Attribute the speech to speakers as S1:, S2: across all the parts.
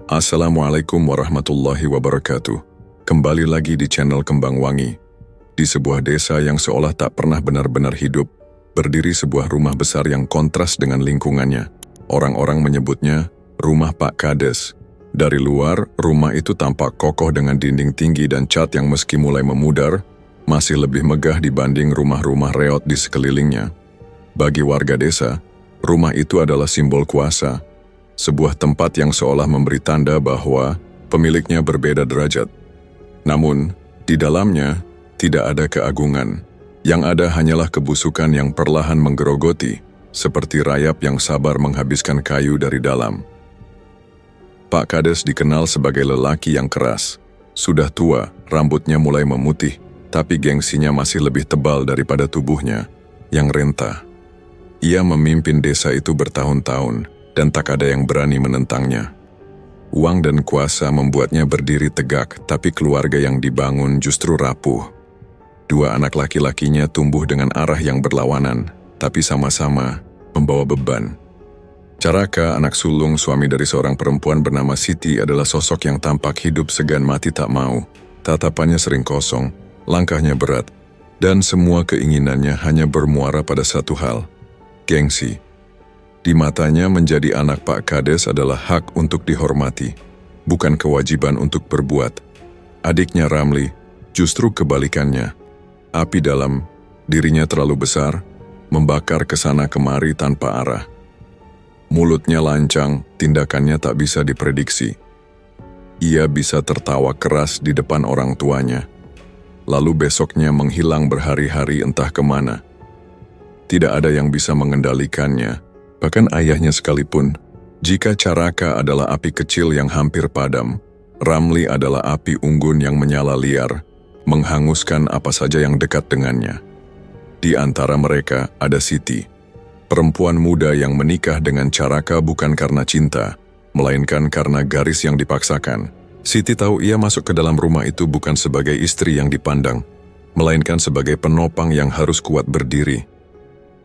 S1: Assalamualaikum warahmatullahi wabarakatuh. Kembali lagi di channel Kembang Wangi. Di sebuah desa yang seolah tak pernah benar-benar hidup, berdiri sebuah rumah besar yang kontras dengan lingkungannya. Orang-orang menyebutnya Rumah Pak Kades. Dari luar, rumah itu tampak kokoh dengan dinding tinggi dan cat yang meski mulai memudar, masih lebih megah dibanding rumah-rumah reot di sekelilingnya. Bagi warga desa, rumah itu adalah simbol kuasa. Sebuah tempat yang seolah memberi tanda bahwa pemiliknya berbeda derajat. Namun, di dalamnya tidak ada keagungan. Yang ada hanyalah kebusukan yang perlahan menggerogoti, seperti rayap yang sabar menghabiskan kayu dari dalam. Pak Kades dikenal sebagai lelaki yang keras. Sudah tua, rambutnya mulai memutih, tapi gengsinya masih lebih tebal daripada tubuhnya, yang rentah. Ia memimpin desa itu bertahun-tahun, dan tak ada yang berani menentangnya. Uang dan kuasa membuatnya berdiri tegak, tapi keluarga yang dibangun justru rapuh. Dua anak laki-lakinya tumbuh dengan arah yang berlawanan, tapi sama-sama membawa beban. Caraka, anak sulung suami dari seorang perempuan bernama Siti, adalah sosok yang tampak hidup segan mati tak mau. Tatapannya sering kosong, langkahnya berat, dan semua keinginannya hanya bermuara pada satu hal, gengsi. Di matanya, menjadi anak Pak Kades adalah hak untuk dihormati, bukan kewajiban untuk berbuat. Adiknya Ramli justru kebalikannya. Api dalam dirinya terlalu besar, membakar kesana kemari tanpa arah. Mulutnya lancang, tindakannya tak bisa diprediksi. Ia bisa tertawa keras di depan orang tuanya, lalu besoknya menghilang berhari-hari entah kemana. Tidak ada yang bisa mengendalikannya. Bahkan ayahnya sekalipun. Jika Caraka adalah api kecil yang hampir padam, Ramli adalah api unggun yang menyala liar, menghanguskan apa saja yang dekat dengannya. Di antara mereka ada Siti, perempuan muda yang menikah dengan Caraka bukan karena cinta, melainkan karena garis yang dipaksakan. Siti tahu ia masuk ke dalam rumah itu bukan sebagai istri yang dipandang, melainkan sebagai penopang yang harus kuat berdiri.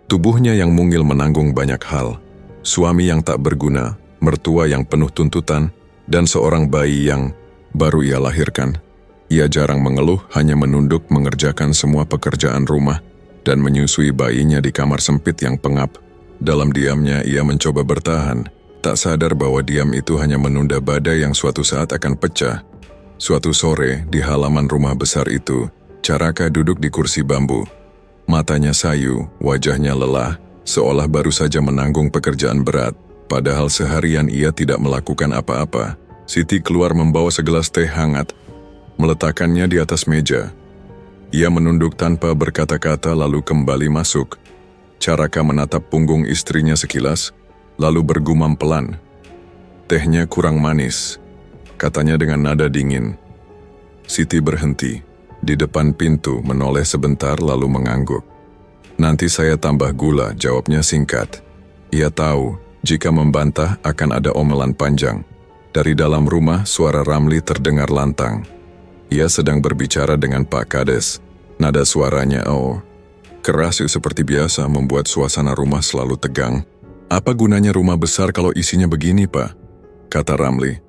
S1: Tubuhnya yang mungil menanggung banyak hal, suami yang tak berguna, mertua yang penuh tuntutan, dan seorang bayi yang baru ia lahirkan. Ia jarang mengeluh, hanya menunduk mengerjakan semua pekerjaan rumah dan menyusui bayinya di kamar sempit yang pengap. Dalam diamnya ia mencoba bertahan, tak sadar bahwa diam itu hanya menunda badai yang suatu saat akan pecah. Suatu sore, di halaman rumah besar itu, Caraka duduk di kursi bambu. Matanya sayu, wajahnya lelah, seolah baru saja menanggung pekerjaan berat. Padahal seharian ia tidak melakukan apa-apa. Siti keluar membawa segelas teh hangat, meletakkannya di atas meja. Ia menunduk tanpa berkata-kata lalu kembali masuk. Caraka menatap punggung istrinya sekilas, lalu bergumam pelan. "Tehnya kurang manis," katanya dengan nada dingin. Siti berhenti di depan pintu, menoleh sebentar lalu mengangguk. "Nanti saya tambah gula," jawabnya singkat. Ia tahu, jika membantah akan ada omelan panjang. Dari dalam rumah, suara Ramli terdengar lantang. Ia sedang berbicara dengan Pak Kades. Nada suaranya, keras seperti biasa, membuat suasana rumah selalu tegang. "Apa gunanya rumah besar kalau isinya begini, Pak?" kata Ramli.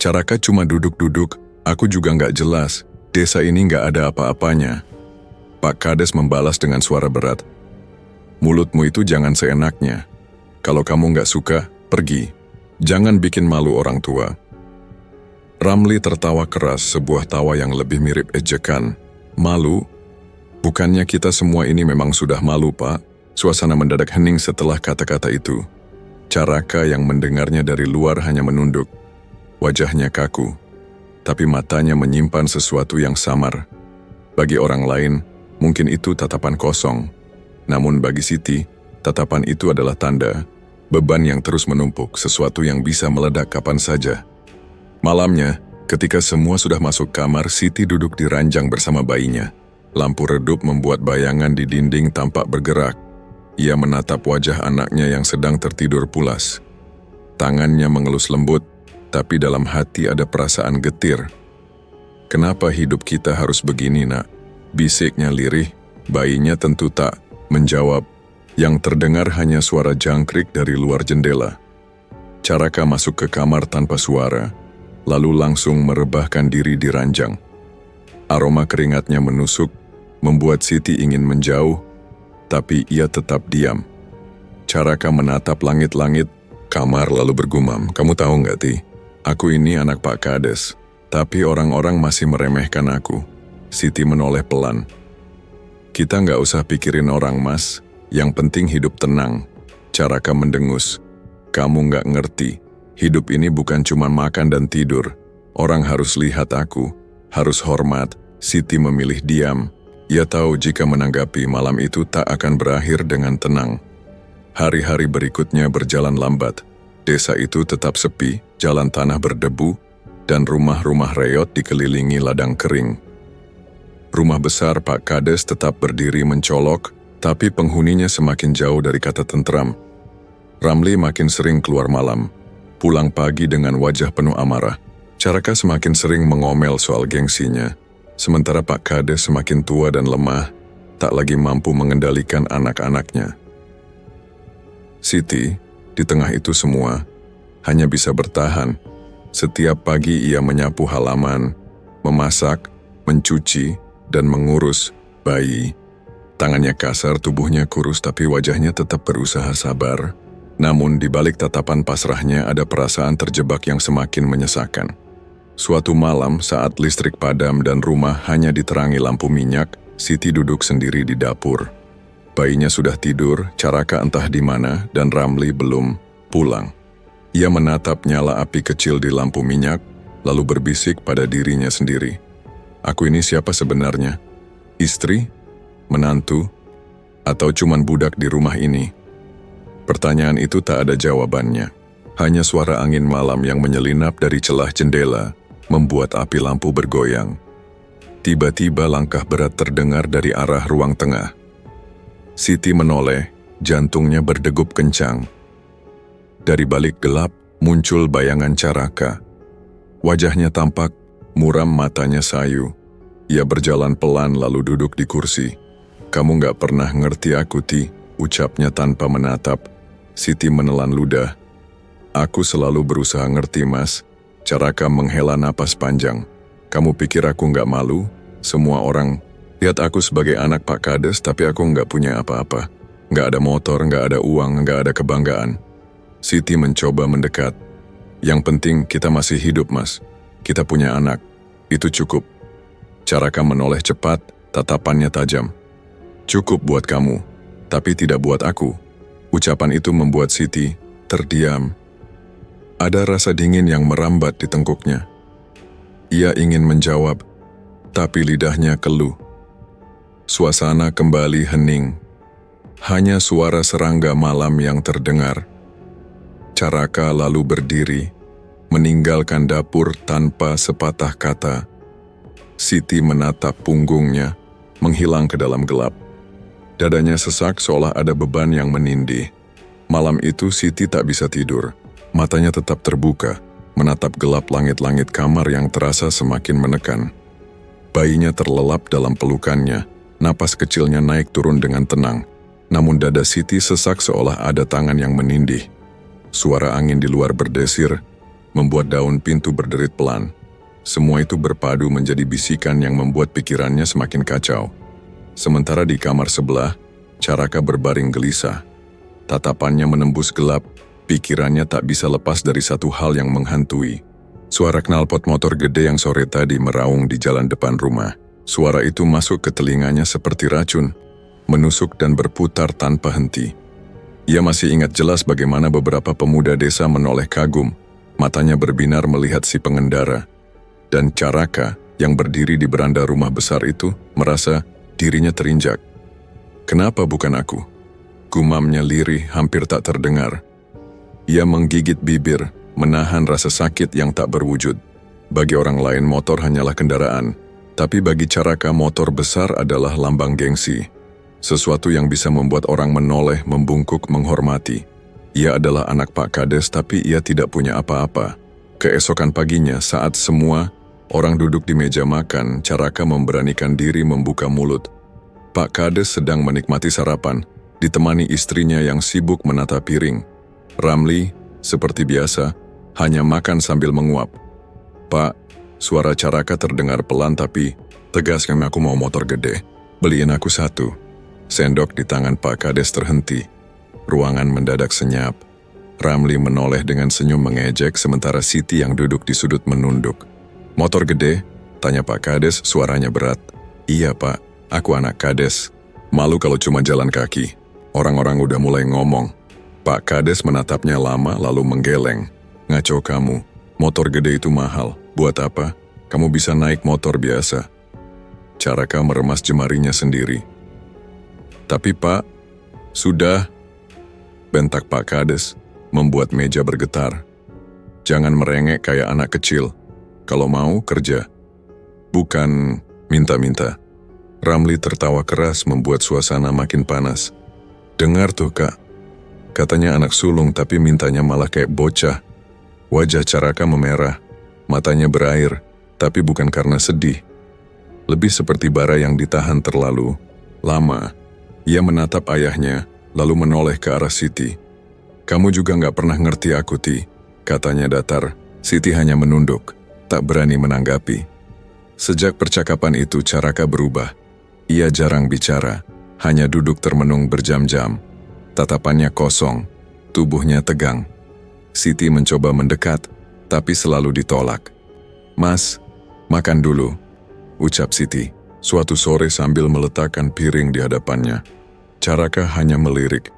S1: "Caraka cuma duduk-duduk, aku juga nggak jelas. Desa ini nggak ada apa-apanya." Pak Kades membalas dengan suara berat. "Mulutmu itu jangan seenaknya. Kalau kamu nggak suka, pergi. Jangan bikin malu orang tua." Ramli tertawa keras, sebuah tawa yang lebih mirip ejekan. "Malu? Bukannya kita semua ini memang sudah malu, Pak?" Suasana mendadak hening setelah kata-kata itu. Caraka yang mendengarnya dari luar hanya menunduk. Wajahnya kaku, tapi matanya menyimpan sesuatu yang samar. Bagi orang lain, mungkin itu tatapan kosong. Namun bagi Siti, tatapan itu adalah tanda beban yang terus menumpuk, sesuatu yang bisa meledak kapan saja. Malamnya, ketika semua sudah masuk kamar, Siti duduk di ranjang bersama bayinya. Lampu redup membuat bayangan di dinding tampak bergerak. Ia menatap wajah anaknya yang sedang tertidur pulas. Tangannya mengelus lembut, tapi dalam hati ada perasaan getir. "Kenapa hidup kita harus begini, Nak?" bisiknya lirih. Bayinya tentu tak menjawab. Yang terdengar hanya suara jangkrik dari luar jendela. Caraka masuk ke kamar tanpa suara, lalu langsung merebahkan diri di ranjang. Aroma keringatnya menusuk, membuat Siti ingin menjauh, tapi ia tetap diam. Caraka menatap langit-langit kamar lalu bergumam, "Kamu tahu nggak, Ti? Aku ini anak Pak Kades, tapi orang-orang masih meremehkan aku." Siti menoleh pelan. "Kita nggak usah pikirin orang, Mas. Yang penting hidup tenang." Caraka mendengus. "Kamu nggak ngerti. Hidup ini bukan cuma makan dan tidur. Orang harus lihat aku, harus hormat." Siti memilih diam. Ia tahu jika menanggapi malam itu tak akan berakhir dengan tenang. Hari-hari berikutnya berjalan lambat. Desa itu tetap sepi, jalan tanah berdebu, dan rumah-rumah reot dikelilingi ladang kering. Rumah besar Pak Kades tetap berdiri mencolok, tapi penghuninya semakin jauh dari kata tentram. Ramli makin sering keluar malam, pulang pagi dengan wajah penuh amarah. Caraka semakin sering mengomel soal gengsinya, sementara Pak Kades semakin tua dan lemah, tak lagi mampu mengendalikan anak-anaknya. Siti, di tengah itu semua, hanya bisa bertahan. Setiap pagi ia menyapu halaman, memasak, mencuci, dan mengurus bayi. Tangannya kasar, tubuhnya kurus, tapi wajahnya tetap berusaha sabar. Namun di balik tatapan pasrahnya ada perasaan terjebak yang semakin menyesakan. Suatu malam saat listrik padam dan rumah hanya diterangi lampu minyak, Siti duduk sendiri di dapur. Bayinya sudah tidur, Caraka entah di mana, dan Ramli belum pulang. Ia menatap nyala api kecil di lampu minyak, lalu berbisik pada dirinya sendiri. "Aku ini siapa sebenarnya? Istri? Menantu? Atau cuman budak di rumah ini?" Pertanyaan itu tak ada jawabannya. Hanya suara angin malam yang menyelinap dari celah jendela membuat api lampu bergoyang. Tiba-tiba langkah berat terdengar dari arah ruang tengah. Siti menoleh, jantungnya berdegup kencang. Dari balik gelap muncul bayangan Caraka. Wajahnya tampak, muram, matanya sayu. Ia berjalan pelan lalu duduk di kursi. "Kamu gak pernah ngerti aku, Ti," ucapnya tanpa menatap. Siti menelan ludah. "Aku selalu berusaha ngerti, Mas." Caraka menghela napas panjang. "Kamu pikir aku nggak malu? Semua orang lihat aku sebagai anak Pak Kades, tapi aku nggak punya apa-apa. Nggak ada motor, nggak ada uang, nggak ada kebanggaan." Siti mencoba mendekat. "Yang penting kita masih hidup, Mas. Kita punya anak. Itu cukup." Caraka menoleh cepat, tatapannya tajam. "Cukup buat kamu, tapi tidak buat aku." Ucapan itu membuat Siti terdiam. Ada rasa dingin yang merambat di tengkuknya. Ia ingin menjawab, tapi lidahnya keluh. Suasana kembali hening. Hanya suara serangga malam yang terdengar. Caraka lalu berdiri, meninggalkan dapur tanpa sepatah kata. Siti menatap punggungnya, menghilang ke dalam gelap. Dadanya sesak seolah ada beban yang menindih. Malam itu Siti tak bisa tidur. Matanya tetap terbuka, menatap gelap langit-langit kamar yang terasa semakin menekan. Bayinya terlelap dalam pelukannya, napas kecilnya naik turun dengan tenang. Namun dada Siti sesak seolah ada tangan yang menindih. Suara angin di luar berdesir, membuat daun pintu berderit pelan. Semua itu berpadu menjadi bisikan yang membuat pikirannya semakin kacau. Sementara di kamar sebelah, Caraka berbaring gelisah. Tatapannya menembus gelap, pikirannya tak bisa lepas dari satu hal yang menghantui. Suara knalpot motor gede yang sore tadi meraung di jalan depan rumah. Suara itu masuk ke telinganya seperti racun, menusuk dan berputar tanpa henti. Ia masih ingat jelas bagaimana beberapa pemuda desa menoleh kagum, matanya berbinar melihat si pengendara. Dan Caraka yang berdiri di beranda rumah besar itu merasa dirinya terinjak. "Kenapa bukan aku?" Gumamnya lirih, hampir tak terdengar. Ia menggigit bibir, menahan rasa sakit yang tak berwujud. Bagi orang lain motor hanyalah kendaraan, tapi bagi Caraka motor besar adalah lambang gengsi. Sesuatu yang bisa membuat orang menoleh, membungkuk, menghormati. Ia adalah anak Pak Kades, tapi ia tidak punya apa-apa. Keesokan paginya, saat semua orang duduk di meja makan, Caraka memberanikan diri membuka mulut. Pak Kades sedang menikmati sarapan, ditemani istrinya yang sibuk menata piring. Ramli, Seperti biasa, hanya makan sambil menguap. Pak, suara Caraka terdengar pelan tapi tegas. Aku mau motor gede. Beliin aku satu. Sendok di tangan Pak Kades terhenti. Ruangan mendadak senyap. Ramli menoleh dengan senyum mengejek sementara Siti yang duduk di sudut menunduk. Motor gede? Tanya Pak Kades, suaranya berat. Iya Pak, aku anak Kades. Malu kalau cuma jalan kaki. Orang-orang udah mulai ngomong. Pak Kades menatapnya lama lalu menggeleng. Ngaco kamu, motor gede itu mahal. Buat apa? Kamu bisa naik motor biasa. Caraka meremas jemarinya sendiri. Tapi Pak, sudah, bentak Pak Kades, membuat meja bergetar. Jangan merengek kayak anak kecil. Kalau mau, kerja. Bukan minta-minta. Ramli tertawa keras membuat suasana makin panas. Dengar tuh Kak, katanya anak sulung tapi mintanya malah kayak bocah. Wajah Caraka memerah, matanya berair, tapi bukan karena sedih. Lebih seperti bara yang ditahan terlalu lama. Ia menatap ayahnya, lalu menoleh ke arah Siti. Kamu juga gak pernah ngerti aku, Ti, katanya datar. Siti hanya menunduk, tak berani menanggapi. Sejak percakapan itu Caraka berubah. Ia jarang bicara, hanya duduk termenung berjam-jam. Tatapannya kosong, tubuhnya tegang. Siti mencoba mendekat, tapi selalu ditolak. Mas, makan dulu, ucap Siti, suatu sore sambil meletakkan piring di hadapannya. Caraka hanya melirik.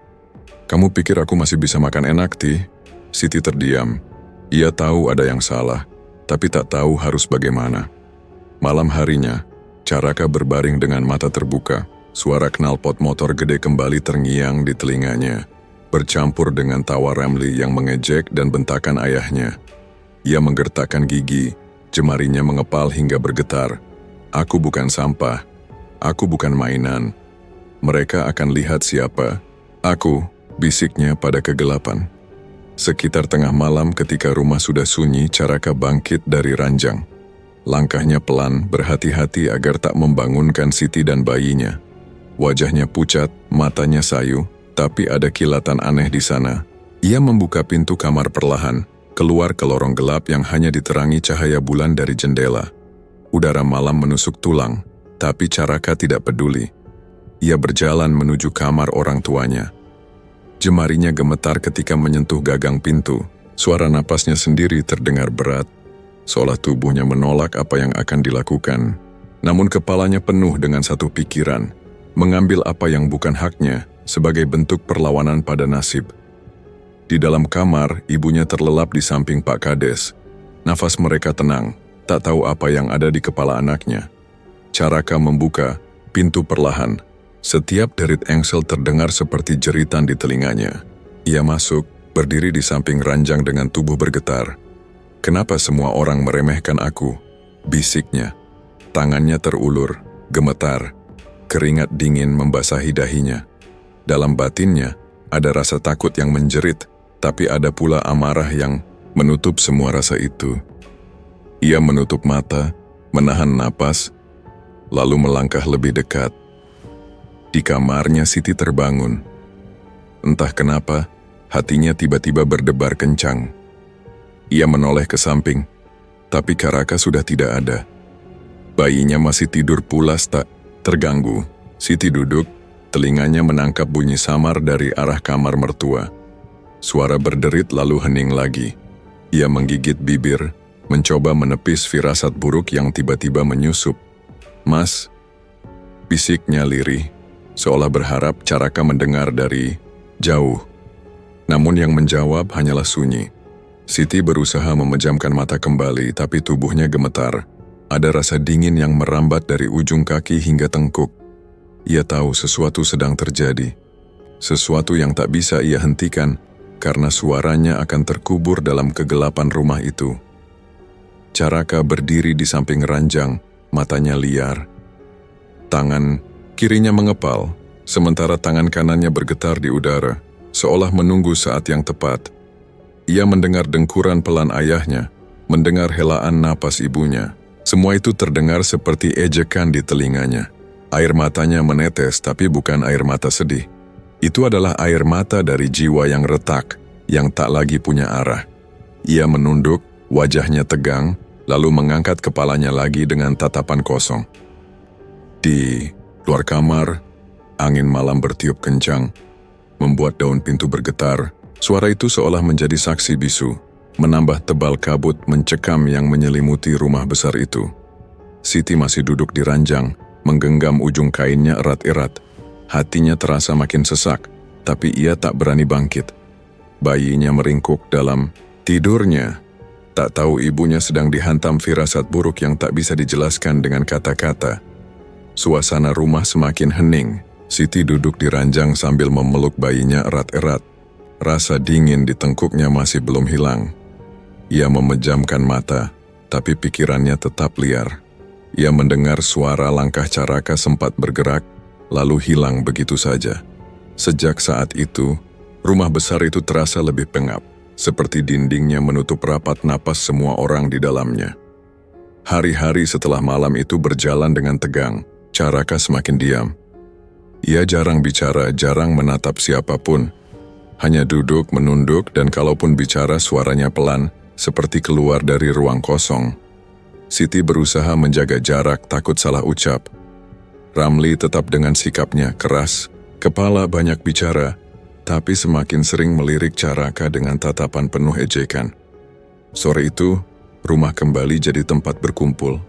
S1: Kamu pikir aku masih bisa makan enak, Ti? Siti terdiam. Ia tahu ada yang salah, tapi tak tahu harus bagaimana. Malam harinya, Caraka berbaring dengan mata terbuka. Suara knalpot motor gede kembali terngiang di telinganya, bercampur dengan tawa Ramli yang mengejek dan bentakan ayahnya. Ia menggertakkan gigi, jemarinya mengepal hingga bergetar. Aku bukan sampah, aku bukan mainan. Mereka akan lihat siapa aku, bisiknya pada kegelapan. Sekitar tengah malam ketika rumah sudah sunyi, Caraka bangkit dari ranjang. Langkahnya pelan, berhati-hati agar tak membangunkan Siti dan bayinya. Wajahnya pucat, matanya sayu, tapi ada kilatan aneh di sana. Ia membuka pintu kamar perlahan, keluar ke lorong gelap yang hanya diterangi cahaya bulan dari jendela. Udara malam menusuk tulang, tapi Caraka tidak peduli. Ia berjalan menuju kamar orang tuanya. Jemarinya gemetar ketika menyentuh gagang pintu. Suara napasnya sendiri terdengar berat, seolah tubuhnya menolak apa yang akan dilakukan. Namun kepalanya penuh dengan satu pikiran, mengambil apa yang bukan haknya sebagai bentuk perlawanan pada nasib. Di dalam kamar, ibunya terlelap di samping Pak Kades. Nafas mereka tenang, tak tahu apa yang ada di kepala anaknya. Caraka membuka pintu perlahan. Setiap derit engsel terdengar seperti jeritan di telinganya. Ia masuk, berdiri di samping ranjang dengan tubuh bergetar. Kenapa semua orang meremehkan aku? Bisiknya. Tangannya terulur, gemetar. Keringat dingin membasahi dahinya. Dalam batinnya, ada rasa takut yang menjerit, tapi ada pula amarah yang menutup semua rasa itu. Ia menutup mata, menahan napas, lalu melangkah lebih dekat. Di kamarnya Siti terbangun. Entah kenapa, hatinya tiba-tiba berdebar kencang. Ia menoleh ke samping, tapi Caraka sudah tidak ada. Bayinya masih tidur pulas tak terganggu. Siti duduk, telinganya menangkap bunyi samar dari arah kamar mertua. Suara berderit lalu hening lagi. Ia menggigit bibir, mencoba menepis firasat buruk yang tiba-tiba menyusup. Mas, bisiknya lirih, seolah berharap Caraka mendengar dari jauh. Namun yang menjawab hanyalah sunyi. Siti berusaha memejamkan mata kembali, tapi tubuhnya gemetar. Ada rasa dingin yang merambat dari ujung kaki hingga tengkuk. Ia tahu sesuatu sedang terjadi. Sesuatu yang tak bisa ia hentikan, karena suaranya akan terkubur dalam kegelapan rumah itu. Caraka berdiri di samping ranjang, matanya liar. Tangan kirinya mengepal, sementara tangan kanannya bergetar di udara, seolah menunggu saat yang tepat. Ia mendengar dengkuran pelan ayahnya, mendengar helaan napas ibunya. Semua itu terdengar seperti ejekan di telinganya. Air matanya menetes, tapi bukan air mata sedih. Itu adalah air mata dari jiwa yang retak, yang tak lagi punya arah. Ia menunduk, wajahnya tegang, lalu mengangkat kepalanya lagi dengan tatapan kosong. Di luar kamar, angin malam bertiup kencang, membuat daun pintu bergetar. Suara itu seolah menjadi saksi bisu, menambah tebal kabut mencekam yang menyelimuti rumah besar itu. Siti masih duduk di ranjang, menggenggam ujung kainnya erat-erat. Hatinya terasa makin sesak, tapi ia tak berani bangkit. Bayinya meringkuk dalam tidurnya. Tak tahu ibunya sedang dihantam firasat buruk yang tak bisa dijelaskan dengan kata-kata. Suasana rumah semakin hening. Siti duduk di ranjang sambil memeluk bayinya erat-erat. Rasa dingin di tengkuknya masih belum hilang. Ia memejamkan mata, tapi pikirannya tetap liar. Ia mendengar suara langkah Caraka sempat bergerak, lalu hilang begitu saja. Sejak saat itu, rumah besar itu terasa lebih pengap, seperti dindingnya menutup rapat napas semua orang di dalamnya. Hari-hari setelah malam itu berjalan dengan tegang, Caraka semakin diam. Ia jarang bicara, jarang menatap siapapun. Hanya duduk, menunduk, dan kalaupun bicara suaranya pelan, seperti keluar dari ruang kosong. Siti berusaha menjaga jarak, takut salah ucap. Ramli tetap dengan sikapnya keras, kepala banyak bicara, tapi semakin sering melirik Caraka dengan tatapan penuh ejekan. Sore itu, rumah kembali jadi tempat berkumpul.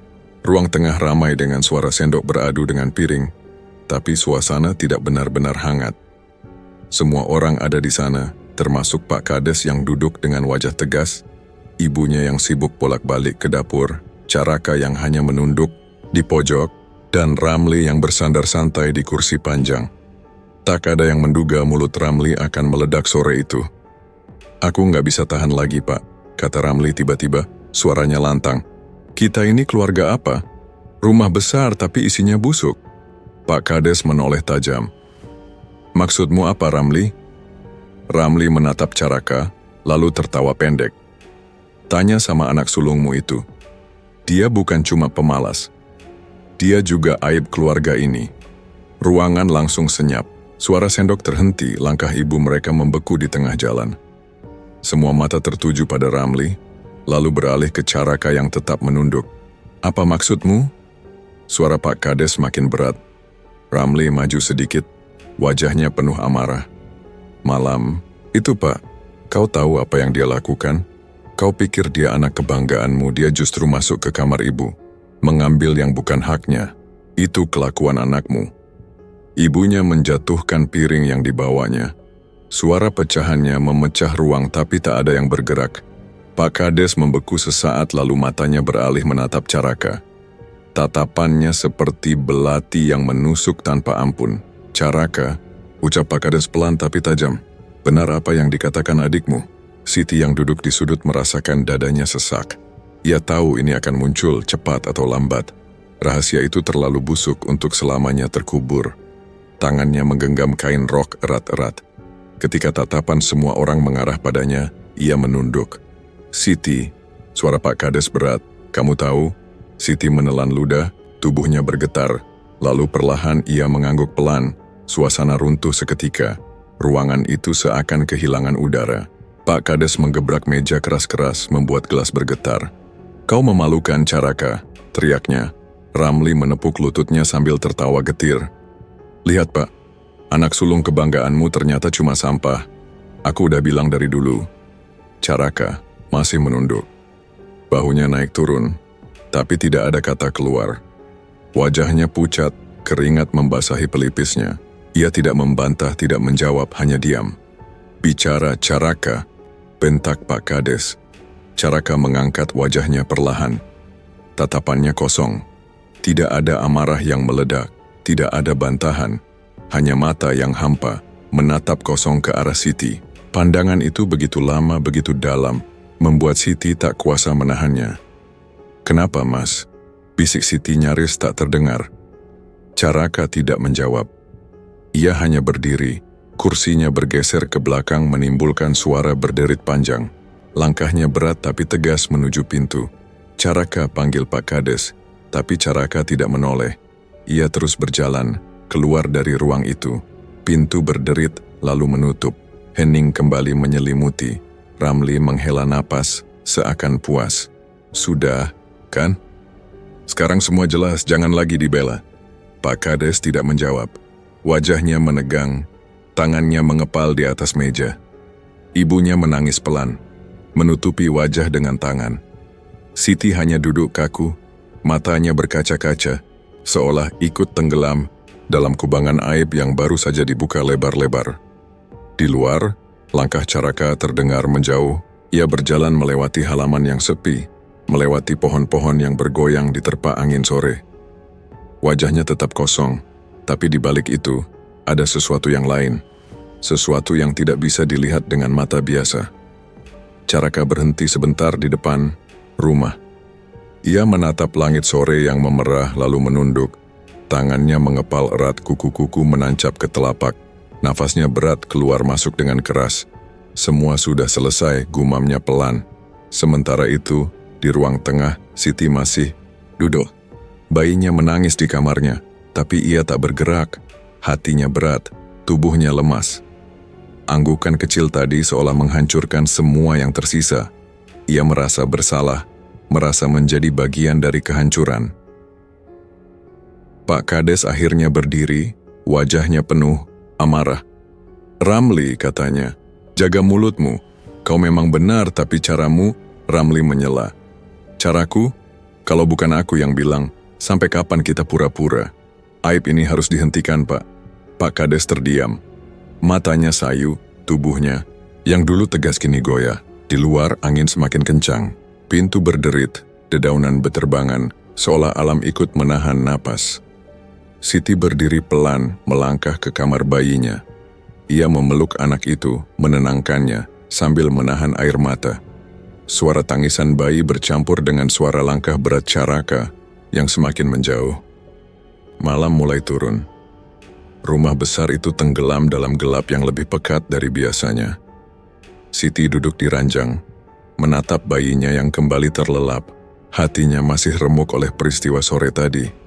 S1: Ruang tengah ramai dengan suara sendok beradu dengan piring, tapi suasana tidak benar-benar hangat. Semua orang ada di sana, termasuk Pak Kades yang duduk dengan wajah tegas, ibunya yang sibuk bolak-balik ke dapur, Caraka yang hanya menunduk di pojok, dan Ramli yang bersandar santai di kursi panjang. Tak ada yang menduga mulut Ramli akan meledak sore itu. "Aku nggak bisa tahan lagi, Pak," kata Ramli tiba-tiba, suaranya lantang. "Kita ini keluarga apa? Rumah besar tapi isinya busuk." Pak Kades menoleh tajam. "Maksudmu apa, Ramli?" Ramli menatap Caraka, lalu tertawa pendek. "Tanya sama anak sulungmu itu. Dia bukan cuma pemalas. Dia juga aib keluarga ini." Ruangan langsung senyap. Suara sendok terhenti, langkah ibu mereka membeku di tengah jalan. Semua mata tertuju pada Ramli, lalu beralih ke Caraka yang tetap menunduk. "Apa maksudmu?" Suara Pak Kades makin berat. Ramli maju sedikit, wajahnya penuh amarah. "Malam itu, Pak, kau tahu apa yang dia lakukan? Kau pikir dia anak kebanggaanmu, dia justru masuk ke kamar ibu, mengambil yang bukan haknya. Itu kelakuan anakmu." Ibunya menjatuhkan piring yang dibawanya. Suara pecahannya memecah ruang tapi tak ada yang bergerak. Pak Kades membeku sesaat lalu matanya beralih menatap Caraka. Tatapannya seperti belati yang menusuk tanpa ampun. "Caraka," ucap Pak Kades pelan tapi tajam. "Benar apa yang dikatakan adikmu?" Siti yang duduk di sudut merasakan dadanya sesak. Ia tahu ini akan muncul cepat atau lambat. Rahasia itu terlalu busuk untuk selamanya terkubur. Tangannya menggenggam kain rok erat-erat. Ketika tatapan semua orang mengarah padanya, ia menunduk. "Siti," suara Pak Kades berat. "Kamu tahu?" Siti menelan ludah, tubuhnya bergetar. Lalu perlahan ia mengangguk pelan. Suasana runtuh seketika. Ruangan itu seakan kehilangan udara. Pak Kades menggebrak meja keras-keras, membuat gelas bergetar. "Kau memalukan, Caraka," teriaknya. Ramli menepuk lututnya sambil tertawa getir. "Lihat, Pak, anak sulung kebanggaanmu ternyata cuma sampah. Aku udah bilang dari dulu." Caraka masih menunduk. Bahunya naik turun, tapi tidak ada kata keluar. Wajahnya pucat, keringat membasahi pelipisnya. Ia tidak membantah, tidak menjawab, hanya diam. "Bicara, Caraka," bentak Pak Kades. Caraka mengangkat wajahnya perlahan. Tatapannya kosong. Tidak ada amarah yang meledak, tidak ada bantahan. Hanya mata yang hampa, menatap kosong ke arah Siti. Pandangan itu begitu lama, begitu dalam, membuat Siti tak kuasa menahannya. "Kenapa, Mas?" bisik Siti nyaris tak terdengar. Caraka tidak menjawab. Ia hanya berdiri, kursinya bergeser ke belakang menimbulkan suara berderit panjang. Langkahnya berat tapi tegas menuju pintu. "Caraka," panggil Pak Kades, tapi Caraka tidak menoleh. Ia terus berjalan, keluar dari ruang itu. Pintu berderit lalu menutup. Hening kembali menyelimuti. Ramli menghela napas, seakan puas. Sudah, kan? Sekarang semua jelas, jangan lagi dibela. Pak Kades tidak menjawab. Wajahnya menegang, tangannya mengepal di atas meja. Ibunya menangis pelan, menutupi wajah dengan tangan. Siti hanya duduk kaku, matanya berkaca-kaca, seolah ikut tenggelam dalam kubangan aib yang baru saja dibuka lebar-lebar. Di luar, langkah Caraka terdengar menjauh. Ia berjalan melewati halaman yang sepi, melewati pohon-pohon yang bergoyang diterpa angin sore. Wajahnya tetap kosong, tapi di balik itu ada sesuatu yang lain, sesuatu yang tidak bisa dilihat dengan mata biasa. Caraka berhenti sebentar di depan rumah. Ia menatap langit sore yang memerah lalu menunduk. Tangannya mengepal erat, kuku-kuku menancap ke telapak. Nafasnya berat keluar masuk dengan keras. Semua sudah selesai, gumamnya pelan. Sementara itu, di ruang tengah, Siti masih duduk. Bayinya menangis di kamarnya, tapi ia tak bergerak. Hatinya berat, tubuhnya lemas. Anggukan kecil tadi seolah menghancurkan semua yang tersisa. Ia merasa bersalah, merasa menjadi bagian dari kehancuran. Pak Kades akhirnya berdiri, wajahnya penuh amarah. "Ramli," katanya, "jaga mulutmu. Kau memang benar, tapi caramu..." Ramli menyela. "Caraku? Kalau bukan aku yang bilang, sampai kapan kita pura-pura? Aib ini harus dihentikan, Pak." Pak Kades terdiam. Matanya sayu, tubuhnya, yang dulu tegas kini goyah. Di luar, angin semakin kencang. Pintu berderit, dedaunan beterbangan, seolah alam ikut menahan napas. Siti berdiri pelan, melangkah ke kamar bayinya. Ia memeluk anak itu, menenangkannya, sambil menahan air mata. Suara tangisan bayi bercampur dengan suara langkah berat Caraka yang semakin menjauh. Malam mulai turun. Rumah besar itu tenggelam dalam gelap yang lebih pekat dari biasanya. Siti duduk di ranjang, menatap bayinya yang kembali terlelap. Hatinya masih remuk oleh peristiwa sore tadi.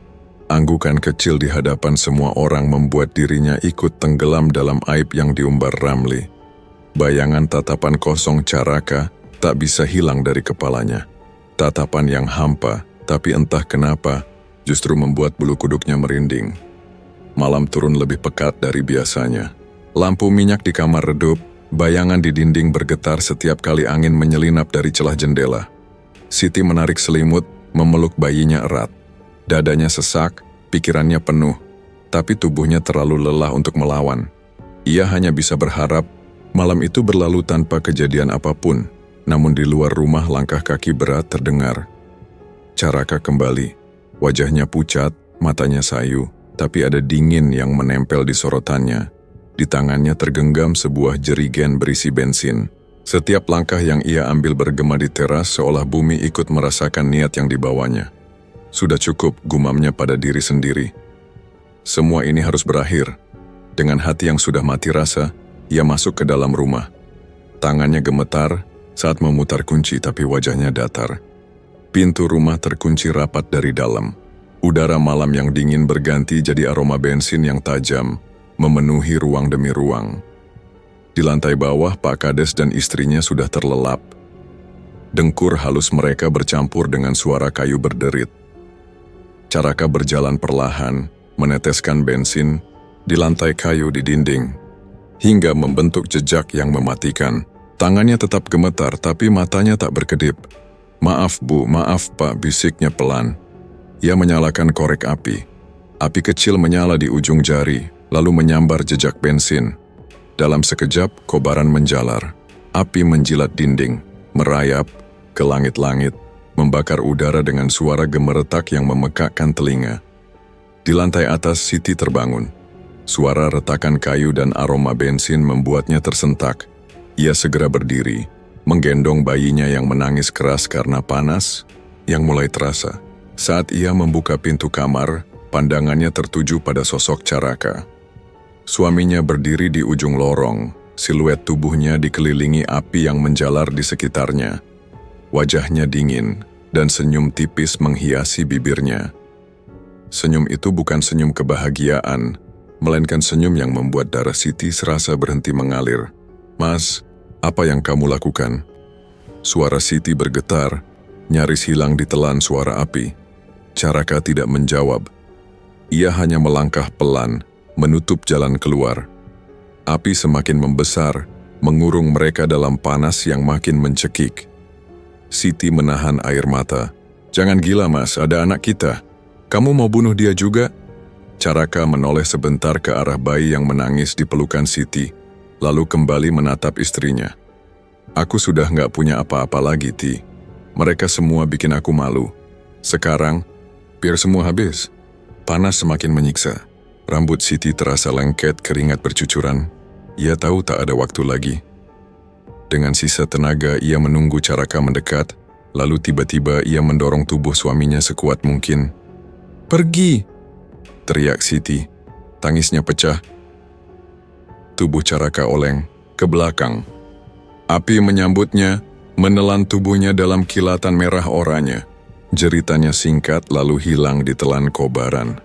S1: Anggukan kecil di hadapan semua orang membuat dirinya ikut tenggelam dalam aib yang diumbar Ramli. Bayangan tatapan kosong Caraka tak bisa hilang dari kepalanya. Tatapan yang hampa, tapi entah kenapa, justru membuat bulu kuduknya merinding. Malam turun lebih pekat dari biasanya. Lampu minyak di kamar redup, bayangan di dinding bergetar setiap kali angin menyelinap dari celah jendela. Siti menarik selimut, memeluk bayinya erat. Dadanya sesak, pikirannya penuh, tapi tubuhnya terlalu lelah untuk melawan. Ia hanya bisa berharap malam itu berlalu tanpa kejadian apapun, namun di luar rumah langkah kaki berat terdengar. Caraka kembali, wajahnya pucat, matanya sayu, tapi ada dingin yang menempel di sorotannya. Di tangannya tergenggam sebuah jerigen berisi bensin. Setiap langkah yang ia ambil bergema di teras seolah bumi ikut merasakan niat yang dibawanya. Sudah cukup, gumamnya pada diri sendiri. Semua ini harus berakhir. Dengan hati yang sudah mati rasa, ia masuk ke dalam rumah. Tangannya gemetar saat memutar kunci, tapi wajahnya datar. Pintu rumah terkunci rapat dari dalam. Udara malam yang dingin berganti jadi aroma bensin yang tajam, memenuhi ruang demi ruang. Di lantai bawah, Pak Kades dan istrinya sudah terlelap. Dengkur halus mereka bercampur dengan suara kayu berderit. Caraka berjalan perlahan, meneteskan bensin di lantai kayu di dinding, hingga membentuk jejak yang mematikan. Tangannya tetap gemetar, tapi matanya tak berkedip. "Maaf Bu, maaf Pak," bisiknya pelan. Ia menyalakan korek api. Api kecil menyala di ujung jari, lalu menyambar jejak bensin. Dalam sekejap, kobaran menjalar. Api menjilat dinding, merayap ke langit-langit, membakar udara dengan suara gemeretak yang memekakkan telinga. Di lantai atas, Siti terbangun. Suara retakan kayu dan aroma bensin membuatnya tersentak. Ia segera berdiri, menggendong bayinya yang menangis keras karena panas yang mulai terasa. Saat ia membuka pintu kamar, pandangannya tertuju pada sosok Caraka. Suaminya berdiri di ujung lorong, siluet tubuhnya dikelilingi api yang menjalar di sekitarnya. Wajahnya dingin, dan senyum tipis menghiasi bibirnya. Senyum itu bukan senyum kebahagiaan, melainkan senyum yang membuat darah Siti serasa berhenti mengalir. "Mas, apa yang kamu lakukan?" Suara Siti bergetar, nyaris hilang ditelan suara api. Caraka tidak menjawab. Ia hanya melangkah pelan, menutup jalan keluar. Api semakin membesar, mengurung mereka dalam panas yang makin mencekik. Siti menahan air mata. "Jangan gila, Mas, ada anak kita. Kamu mau bunuh dia juga?" Caraka menoleh sebentar ke arah bayi yang menangis di pelukan Siti, lalu kembali menatap istrinya. "Aku sudah nggak punya apa-apa lagi, Ti. Mereka semua bikin aku malu. Sekarang, biar semua habis." Panas semakin menyiksa. Rambut Siti terasa lengket, keringat bercucuran. Ia tahu tak ada waktu lagi. Dengan sisa tenaga, ia menunggu Caraka mendekat, lalu tiba-tiba ia mendorong tubuh suaminya sekuat mungkin. "Pergi!" teriak Siti. Tangisnya pecah. Tubuh Caraka oleng ke belakang. Api menyambutnya, menelan tubuhnya dalam kilatan merah oranye. Jeritannya singkat lalu hilang ditelan kobaran.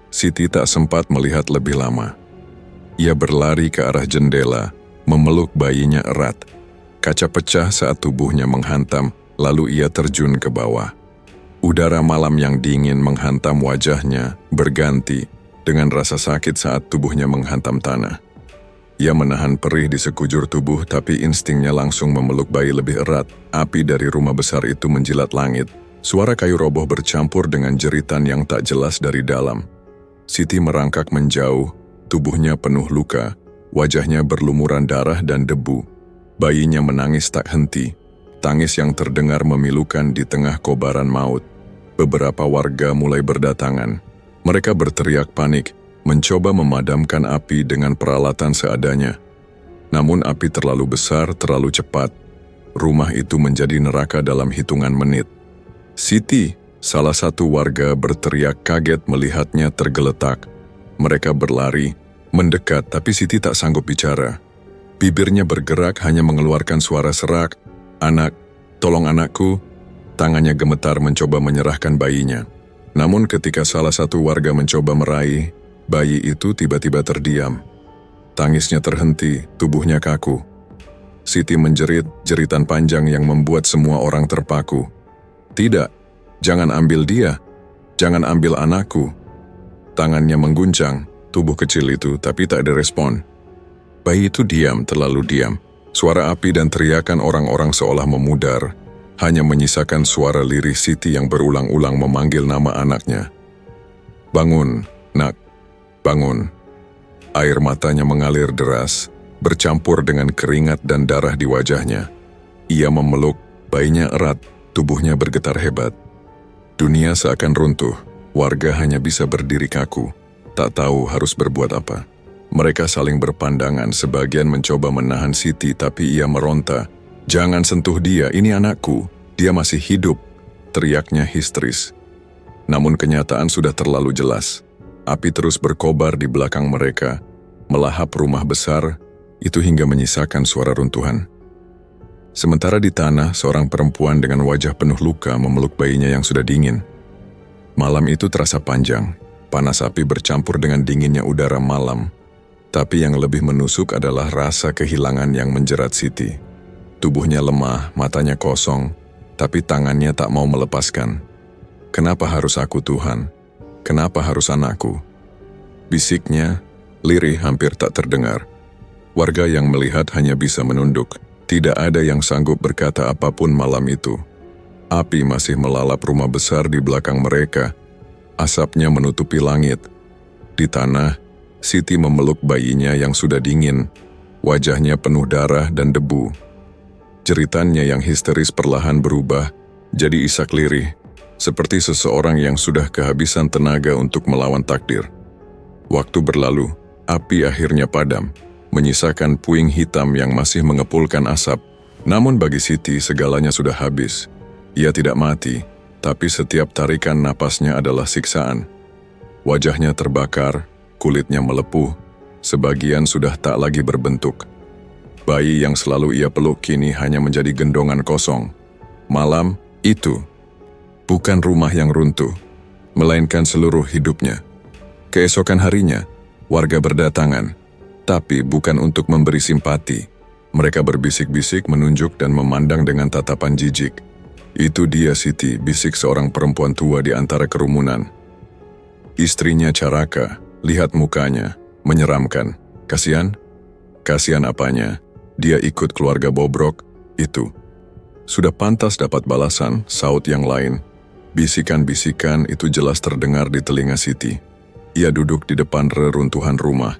S1: Siti tak sempat melihat lebih lama. Ia berlari ke arah jendela, memeluk bayinya erat. Kaca pecah saat tubuhnya menghantam, lalu ia terjun ke bawah. Udara malam yang dingin menghantam wajahnya, berganti dengan rasa sakit saat tubuhnya menghantam tanah. Ia menahan perih di sekujur tubuh, tapi instingnya langsung memeluk bayi lebih erat. Api dari rumah besar itu menjilat langit. Suara kayu roboh bercampur dengan jeritan yang tak jelas dari dalam. Siti merangkak menjauh, tubuhnya penuh luka, wajahnya berlumuran darah dan debu. Bayinya menangis tak henti, tangis yang terdengar memilukan di tengah kobaran maut. Beberapa warga mulai berdatangan. Mereka berteriak panik, mencoba memadamkan api dengan peralatan seadanya. Namun api terlalu besar, terlalu cepat. Rumah itu menjadi neraka dalam hitungan menit. "Siti!" salah satu warga berteriak kaget melihatnya tergeletak. Mereka berlari, mendekat, tapi Siti tak sanggup bicara. Bibirnya bergerak hanya mengeluarkan suara serak, "Anak, tolong anakku." Tangannya gemetar mencoba menyerahkan bayinya. Namun ketika salah satu warga mencoba meraih, bayi itu tiba-tiba terdiam. Tangisnya terhenti, tubuhnya kaku. Siti menjerit jeritan panjang yang membuat semua orang terpaku. "Tidak, jangan ambil dia, jangan ambil anakku." Tangannya mengguncang, tubuh kecil itu, tapi tak ada respon. Bayi itu diam, terlalu diam. Suara api dan teriakan orang-orang seolah memudar, hanya menyisakan suara lirih Siti yang berulang-ulang memanggil nama anaknya. "Bangun, nak, bangun." Air matanya mengalir deras, bercampur dengan keringat dan darah di wajahnya. Ia memeluk bayinya erat, tubuhnya bergetar hebat. Dunia seakan runtuh, warga hanya bisa berdiri kaku, tak tahu harus berbuat apa. Mereka saling berpandangan, sebagian mencoba menahan Siti tapi ia meronta. "Jangan sentuh dia, ini anakku, dia masih hidup," teriaknya histeris. Namun kenyataan sudah terlalu jelas. Api terus berkobar di belakang mereka, melahap rumah besar itu hingga menyisakan suara runtuhan. Sementara di tanah, seorang perempuan dengan wajah penuh luka memeluk bayinya yang sudah dingin. Malam itu terasa panjang, panas api bercampur dengan dinginnya udara malam. Tapi yang lebih menusuk adalah rasa kehilangan yang menjerat Siti. Tubuhnya lemah, matanya kosong, tapi tangannya tak mau melepaskan. "Kenapa harus aku, Tuhan? Kenapa harus anakku?" Bisiknya, lirih hampir tak terdengar. Warga yang melihat hanya bisa menunduk. Tidak ada yang sanggup berkata apapun malam itu. Api masih melalap rumah besar di belakang mereka. Asapnya menutupi langit. Di tanah, Siti memeluk bayinya yang sudah dingin. Wajahnya penuh darah dan debu. Jeritannya yang histeris perlahan berubah jadi isak lirih, seperti seseorang yang sudah kehabisan tenaga untuk melawan takdir. Waktu berlalu, api akhirnya padam, menyisakan puing hitam yang masih mengepulkan asap. Namun bagi Siti segalanya sudah habis. Ia tidak mati, tapi setiap tarikan napasnya adalah siksaan. Wajahnya terbakar, kulitnya melepuh, sebagian sudah tak lagi berbentuk. Bayi yang selalu ia peluk kini hanya menjadi gendongan kosong. Malam itu bukan rumah yang runtuh, melainkan seluruh hidupnya. Keesokan harinya, warga berdatangan, tapi bukan untuk memberi simpati. Mereka berbisik-bisik menunjuk dan memandang dengan tatapan jijik. Itu dia Siti, bisik seorang perempuan tua di antara kerumunan. Istrinya Caraka, lihat mukanya, menyeramkan. Kasihan? Kasihan apanya? Dia ikut keluarga bobrok, itu. Sudah pantas dapat balasan, saut yang lain. Bisikan-bisikan itu jelas terdengar di telinga Siti. Ia duduk di depan reruntuhan rumah.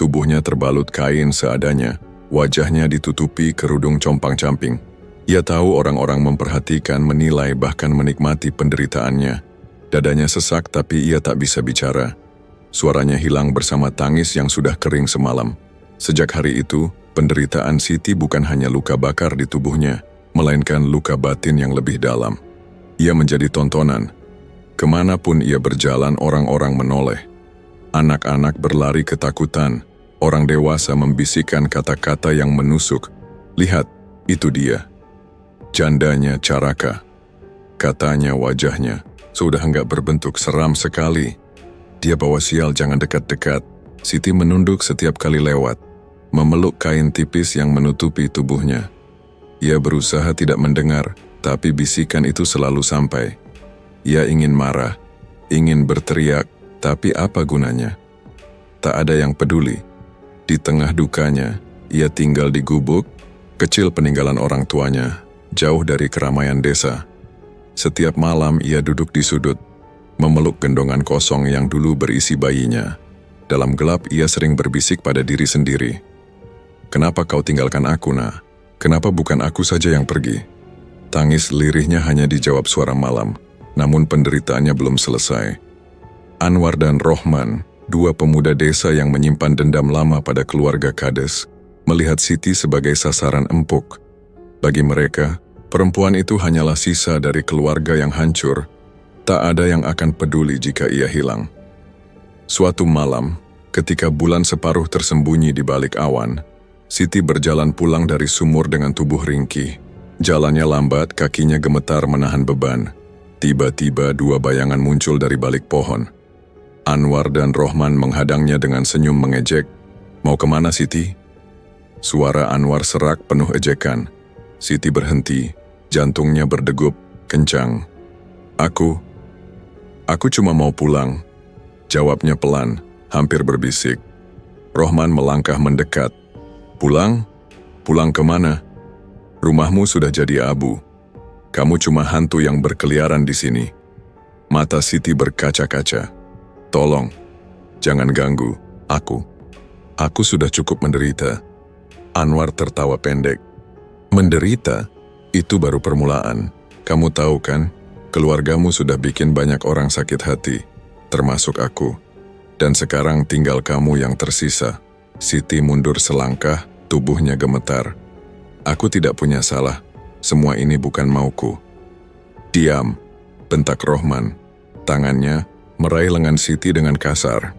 S1: Tubuhnya terbalut kain seadanya, wajahnya ditutupi kerudung compang-camping. Ia tahu orang-orang memperhatikan, menilai, bahkan menikmati penderitaannya. Dadanya sesak tapi ia tak bisa bicara. Suaranya hilang bersama tangis yang sudah kering semalam. Sejak hari itu, penderitaan Siti bukan hanya luka bakar di tubuhnya, melainkan luka batin yang lebih dalam. Ia menjadi tontonan. Kemanapun ia berjalan, orang-orang menoleh. Anak-anak berlari ketakutan. Orang dewasa membisikkan kata-kata yang menusuk. Lihat, itu dia. Jandanya Caraka. Katanya wajahnya sudah enggak berbentuk, seram sekali. Dia bawa sial, jangan dekat-dekat. Siti menunduk setiap kali lewat, memeluk kain tipis yang menutupi tubuhnya. Ia berusaha tidak mendengar, tapi bisikan itu selalu sampai. Ia ingin marah, ingin berteriak, tapi apa gunanya? Tak ada yang peduli. Di tengah dukanya, ia tinggal di gubuk, kecil peninggalan orang tuanya, jauh dari keramaian desa. Setiap malam ia duduk di sudut, memeluk gendongan kosong yang dulu berisi bayinya. Dalam gelap ia sering berbisik pada diri sendiri. Kenapa kau tinggalkan aku, Nak? Kenapa bukan aku saja yang pergi? Tangis lirihnya hanya dijawab suara malam, namun penderitaannya belum selesai. Anwar dan Rohman, dua pemuda desa yang menyimpan dendam lama pada keluarga Kades, melihat Siti sebagai sasaran empuk. Bagi mereka, perempuan itu hanyalah sisa dari keluarga yang hancur. Tak ada yang akan peduli jika ia hilang. Suatu malam, ketika bulan separuh tersembunyi di balik awan, Siti berjalan pulang dari sumur dengan tubuh ringkih. Jalannya lambat, kakinya gemetar menahan beban. Tiba-tiba dua bayangan muncul dari balik pohon. Anwar dan Rohman menghadangnya dengan senyum mengejek. Mau kemana, Siti? Suara Anwar serak penuh ejekan. Siti berhenti, jantungnya berdegup kencang. Aku cuma mau pulang. Jawabnya pelan, hampir berbisik. Rohman melangkah mendekat. Pulang? Pulang kemana? Rumahmu sudah jadi abu. Kamu cuma hantu yang berkeliaran di sini. Mata Siti berkaca-kaca. Tolong, jangan ganggu aku. Aku sudah cukup menderita. Anwar tertawa pendek. Menderita? Itu baru permulaan. Kamu tahu kan, keluargamu sudah bikin banyak orang sakit hati, termasuk aku. Dan sekarang tinggal kamu yang tersisa. Siti mundur selangkah, tubuhnya gemetar. Aku tidak punya salah. Semua ini bukan mauku. Diam, bentak Rohman. Tangannya meraih lengan Siti dengan kasar.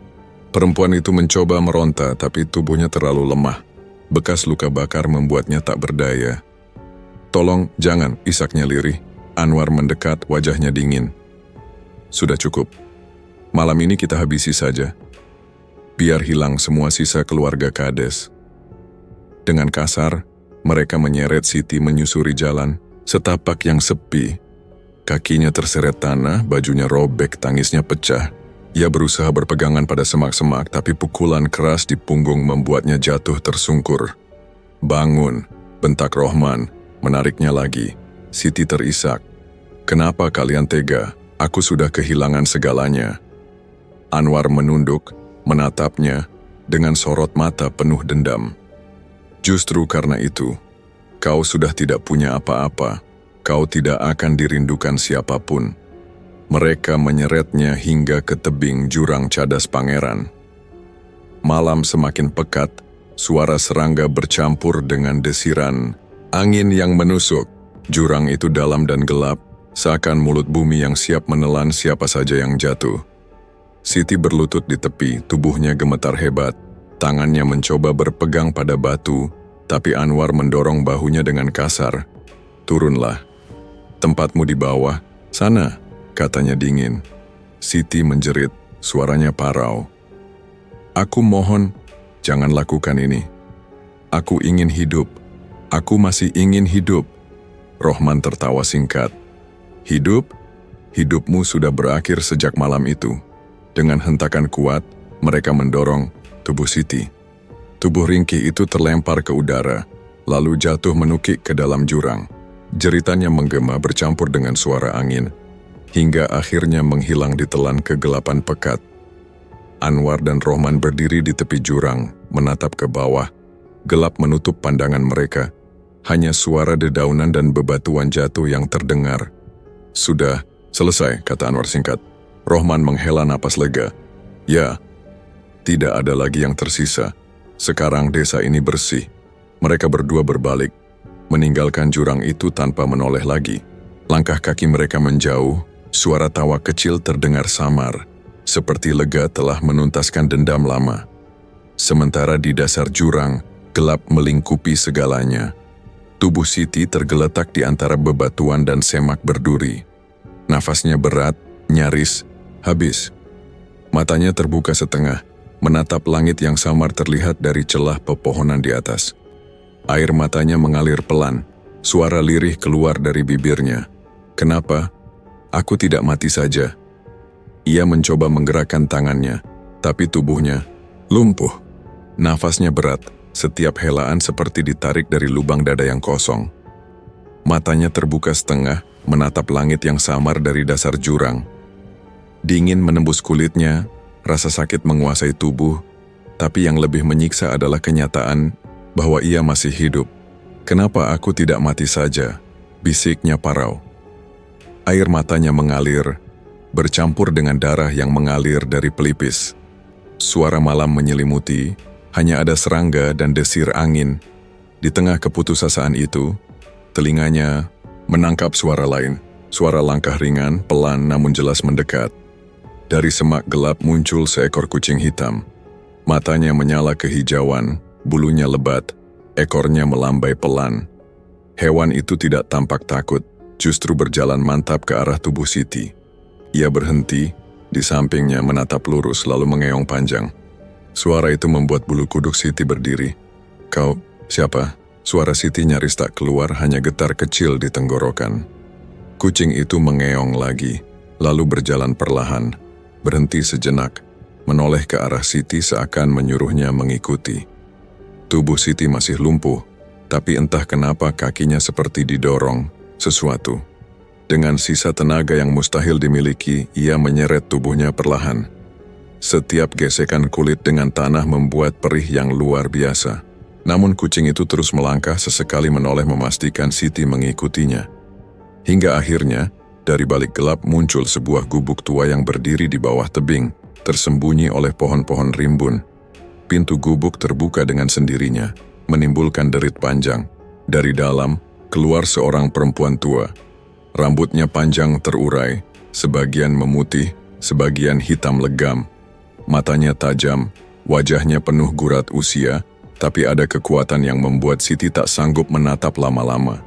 S1: Perempuan itu mencoba meronta, tapi tubuhnya terlalu lemah. Bekas luka bakar membuatnya tak berdaya. Tolong, jangan, isaknya lirih. Anwar mendekat, wajahnya dingin. Sudah cukup. Malam ini kita habisi saja. Biar hilang semua sisa keluarga Kades. Dengan kasar, mereka menyeret Siti menyusuri jalan, setapak yang sepi. Kakinya terseret tanah, bajunya robek, tangisnya pecah. Ia berusaha berpegangan pada semak-semak, tapi pukulan keras di punggung membuatnya jatuh tersungkur. Bangun, bentak Rohman, menariknya lagi. Siti terisak. Kenapa kalian tega? Aku sudah kehilangan segalanya. Anwar menunduk, menatapnya, dengan sorot mata penuh dendam. Justru karena itu, kau sudah tidak punya apa-apa. Kau tidak akan dirindukan siapapun. Mereka menyeretnya hingga ke tebing jurang Cadas Pangeran. Malam semakin pekat, suara serangga bercampur dengan desiran angin yang menusuk. Jurang itu dalam dan gelap, seakan mulut bumi yang siap menelan siapa saja yang jatuh. Siti berlutut di tepi, tubuhnya gemetar hebat. Tangannya mencoba berpegang pada batu, tapi Anwar mendorong bahunya dengan kasar. Turunlah. Tempatmu di bawah, sana, katanya dingin. Siti menjerit, suaranya parau. Aku mohon, jangan lakukan ini. Aku ingin hidup, Aku masih ingin hidup. Rohman tertawa singkat. Hidup? Hidupmu sudah berakhir sejak malam itu. Dengan hentakan kuat, mereka mendorong tubuh Siti. Tubuh ringkih itu terlempar ke udara, lalu jatuh menukik ke dalam jurang. Jeritannya menggema bercampur dengan suara angin, hingga akhirnya menghilang ditelan kegelapan pekat. Anwar dan Rohman berdiri di tepi jurang, menatap ke bawah. Gelap menutup pandangan mereka. Hanya suara dedaunan dan bebatuan jatuh yang terdengar. Sudah, selesai, kata Anwar singkat. Rohman menghela napas lega. Ya, tidak ada lagi yang tersisa. Sekarang desa ini bersih. Mereka berdua berbalik, meninggalkan jurang itu tanpa menoleh lagi. Langkah kaki mereka menjauh, suara tawa kecil terdengar samar, seperti lega telah menuntaskan dendam lama. Sementara di dasar jurang, gelap melingkupi segalanya. Tubuh Siti tergeletak di antara bebatuan dan semak berduri. Nafasnya berat, nyaris, habis. Matanya terbuka setengah, menatap langit yang samar terlihat dari celah pepohonan di atas. Air matanya mengalir pelan, suara lirih keluar dari bibirnya. Kenapa? Aku tidak mati saja. Ia mencoba menggerakkan tangannya, tapi tubuhnya lumpuh. Nafasnya berat, setiap helaan seperti ditarik dari lubang dada yang kosong. Matanya terbuka setengah, menatap langit yang samar dari dasar jurang. Dingin menembus kulitnya, rasa sakit menguasai tubuh, tapi yang lebih menyiksa adalah kenyataan bahwa ia masih hidup. Kenapa aku tidak mati saja? Bisiknya parau. Air matanya mengalir, bercampur dengan darah yang mengalir dari pelipis. Suara malam menyelimuti, hanya ada serangga dan desir angin. Di tengah keputusasaan itu, telinganya menangkap suara lain. Suara langkah ringan, pelan namun jelas mendekat. Dari semak gelap muncul seekor kucing hitam. Matanya menyala kehijauan, bulunya lebat, ekornya melambai pelan. Hewan itu tidak tampak takut, justru berjalan mantap ke arah tubuh Siti. Ia berhenti, di sampingnya menatap lurus lalu mengeong panjang. Suara itu membuat bulu kuduk Siti berdiri. Kau, siapa? Suara Siti nyaris tak keluar, hanya getar kecil di tenggorokan. Kucing itu mengeong lagi, lalu berjalan perlahan. Berhenti sejenak, menoleh ke arah Siti seakan menyuruhnya mengikuti. Tubuh Siti masih lumpuh, tapi entah kenapa kakinya seperti didorong sesuatu. Dengan sisa tenaga yang mustahil dimiliki, ia menyeret tubuhnya perlahan. Setiap gesekan kulit dengan tanah membuat perih yang luar biasa. Namun kucing itu terus melangkah, sesekali menoleh memastikan Siti mengikutinya. Hingga akhirnya, dari balik gelap muncul sebuah gubuk tua yang berdiri di bawah tebing, tersembunyi oleh pohon-pohon rimbun. Pintu gubuk terbuka dengan sendirinya, menimbulkan derit panjang. Dari dalam, keluar seorang perempuan tua. Rambutnya panjang terurai, sebagian memutih, sebagian hitam legam. Matanya tajam, wajahnya penuh gurat usia, tapi ada kekuatan yang membuat Siti tak sanggup menatap lama-lama.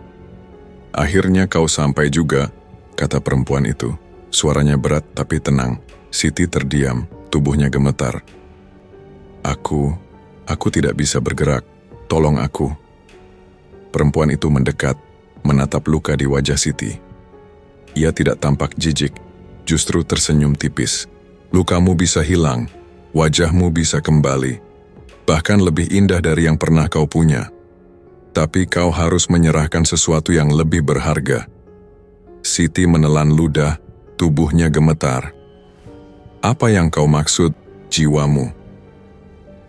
S1: Akhirnya kau sampai juga, kata perempuan itu. Suaranya berat tapi tenang. Siti terdiam, tubuhnya gemetar. Aku tidak bisa bergerak. Tolong aku. Perempuan itu mendekat, menatap luka di wajah Siti. Ia tidak tampak jijik, justru tersenyum tipis. Lukamu bisa hilang, wajahmu bisa kembali. Bahkan lebih indah dari yang pernah kau punya. Tapi kau harus menyerahkan sesuatu yang lebih berharga. Siti menelan ludah, tubuhnya gemetar. Apa yang kau maksud, jiwamu?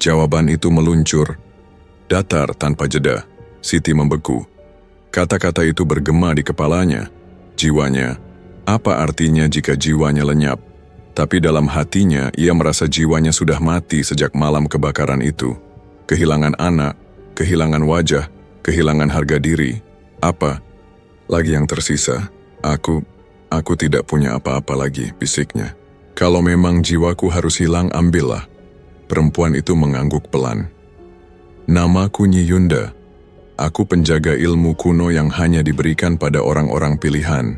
S1: Jawaban itu meluncur, datar tanpa jeda. Siti membeku. Kata-kata itu bergema di kepalanya. Jiwanya, apa artinya jika jiwanya lenyap? Tapi dalam hatinya, ia merasa jiwanya sudah mati sejak malam kebakaran itu. Kehilangan anak, kehilangan wajah, kehilangan harga diri. Apa lagi yang tersisa? Aku tidak punya apa-apa lagi, bisiknya. Kalau memang jiwaku harus hilang, ambillah. Perempuan itu mengangguk pelan. Namaku Nyi Yunda. Aku penjaga ilmu kuno yang hanya diberikan pada orang-orang pilihan.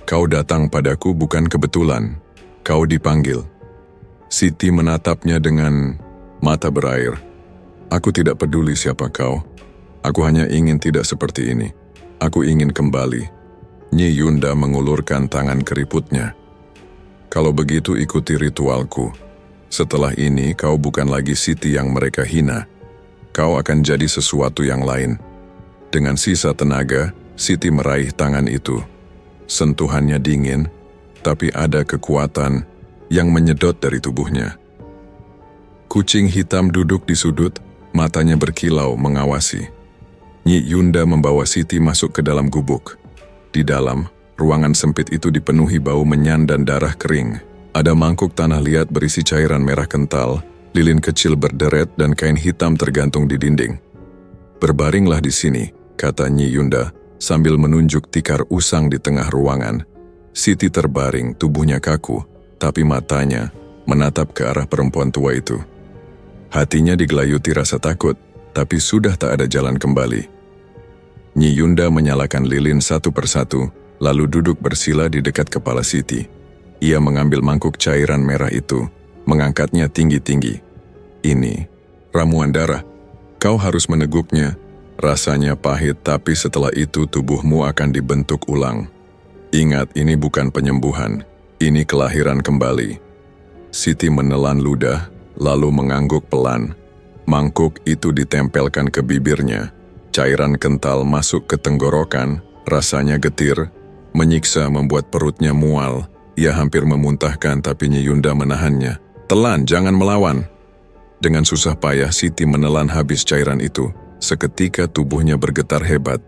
S1: Kau datang padaku bukan kebetulan. Kau dipanggil. Siti menatapnya dengan mata berair. Aku tidak peduli siapa kau. Aku hanya ingin tidak seperti ini. Aku ingin kembali. Nyi Yunda mengulurkan tangan keriputnya. Kalau begitu ikuti ritualku. Setelah ini kau bukan lagi Siti yang mereka hina. Kau akan jadi sesuatu yang lain. Dengan sisa tenaga, Siti meraih tangan itu. Sentuhannya dingin, tapi ada kekuatan yang menyedot dari tubuhnya. Kucing hitam duduk di sudut, matanya berkilau mengawasi. Nyi Yunda membawa Siti masuk ke dalam gubuk. Di dalam, ruangan sempit itu dipenuhi bau menyan dan darah kering. Ada mangkuk tanah liat berisi cairan merah kental, lilin kecil berderet dan kain hitam tergantung di dinding. Berbaringlah di sini, kata Nyi Yunda, sambil menunjuk tikar usang di tengah ruangan. Siti terbaring, tubuhnya kaku, tapi matanya menatap ke arah perempuan tua itu. Hatinya digelayuti rasa takut, tapi sudah tak ada jalan kembali. Nyi Yunda menyalakan lilin satu persatu, lalu duduk bersila di dekat kepala Siti. Ia mengambil mangkuk cairan merah itu, mengangkatnya tinggi-tinggi. Ini ramuan darah. Kau harus meneguknya. Rasanya pahit, tapi setelah itu tubuhmu akan dibentuk ulang. Ingat, ini bukan penyembuhan. Ini kelahiran kembali. Siti menelan ludah, lalu mengangguk pelan. Mangkuk itu ditempelkan ke bibirnya. Cairan kental masuk ke tenggorokan, rasanya getir, menyiksa membuat perutnya mual. Ia hampir memuntahkan, tapi Nyi Yunda menahannya. Telan, jangan melawan. Dengan susah payah Siti menelan habis cairan itu. Seketika tubuhnya bergetar hebat.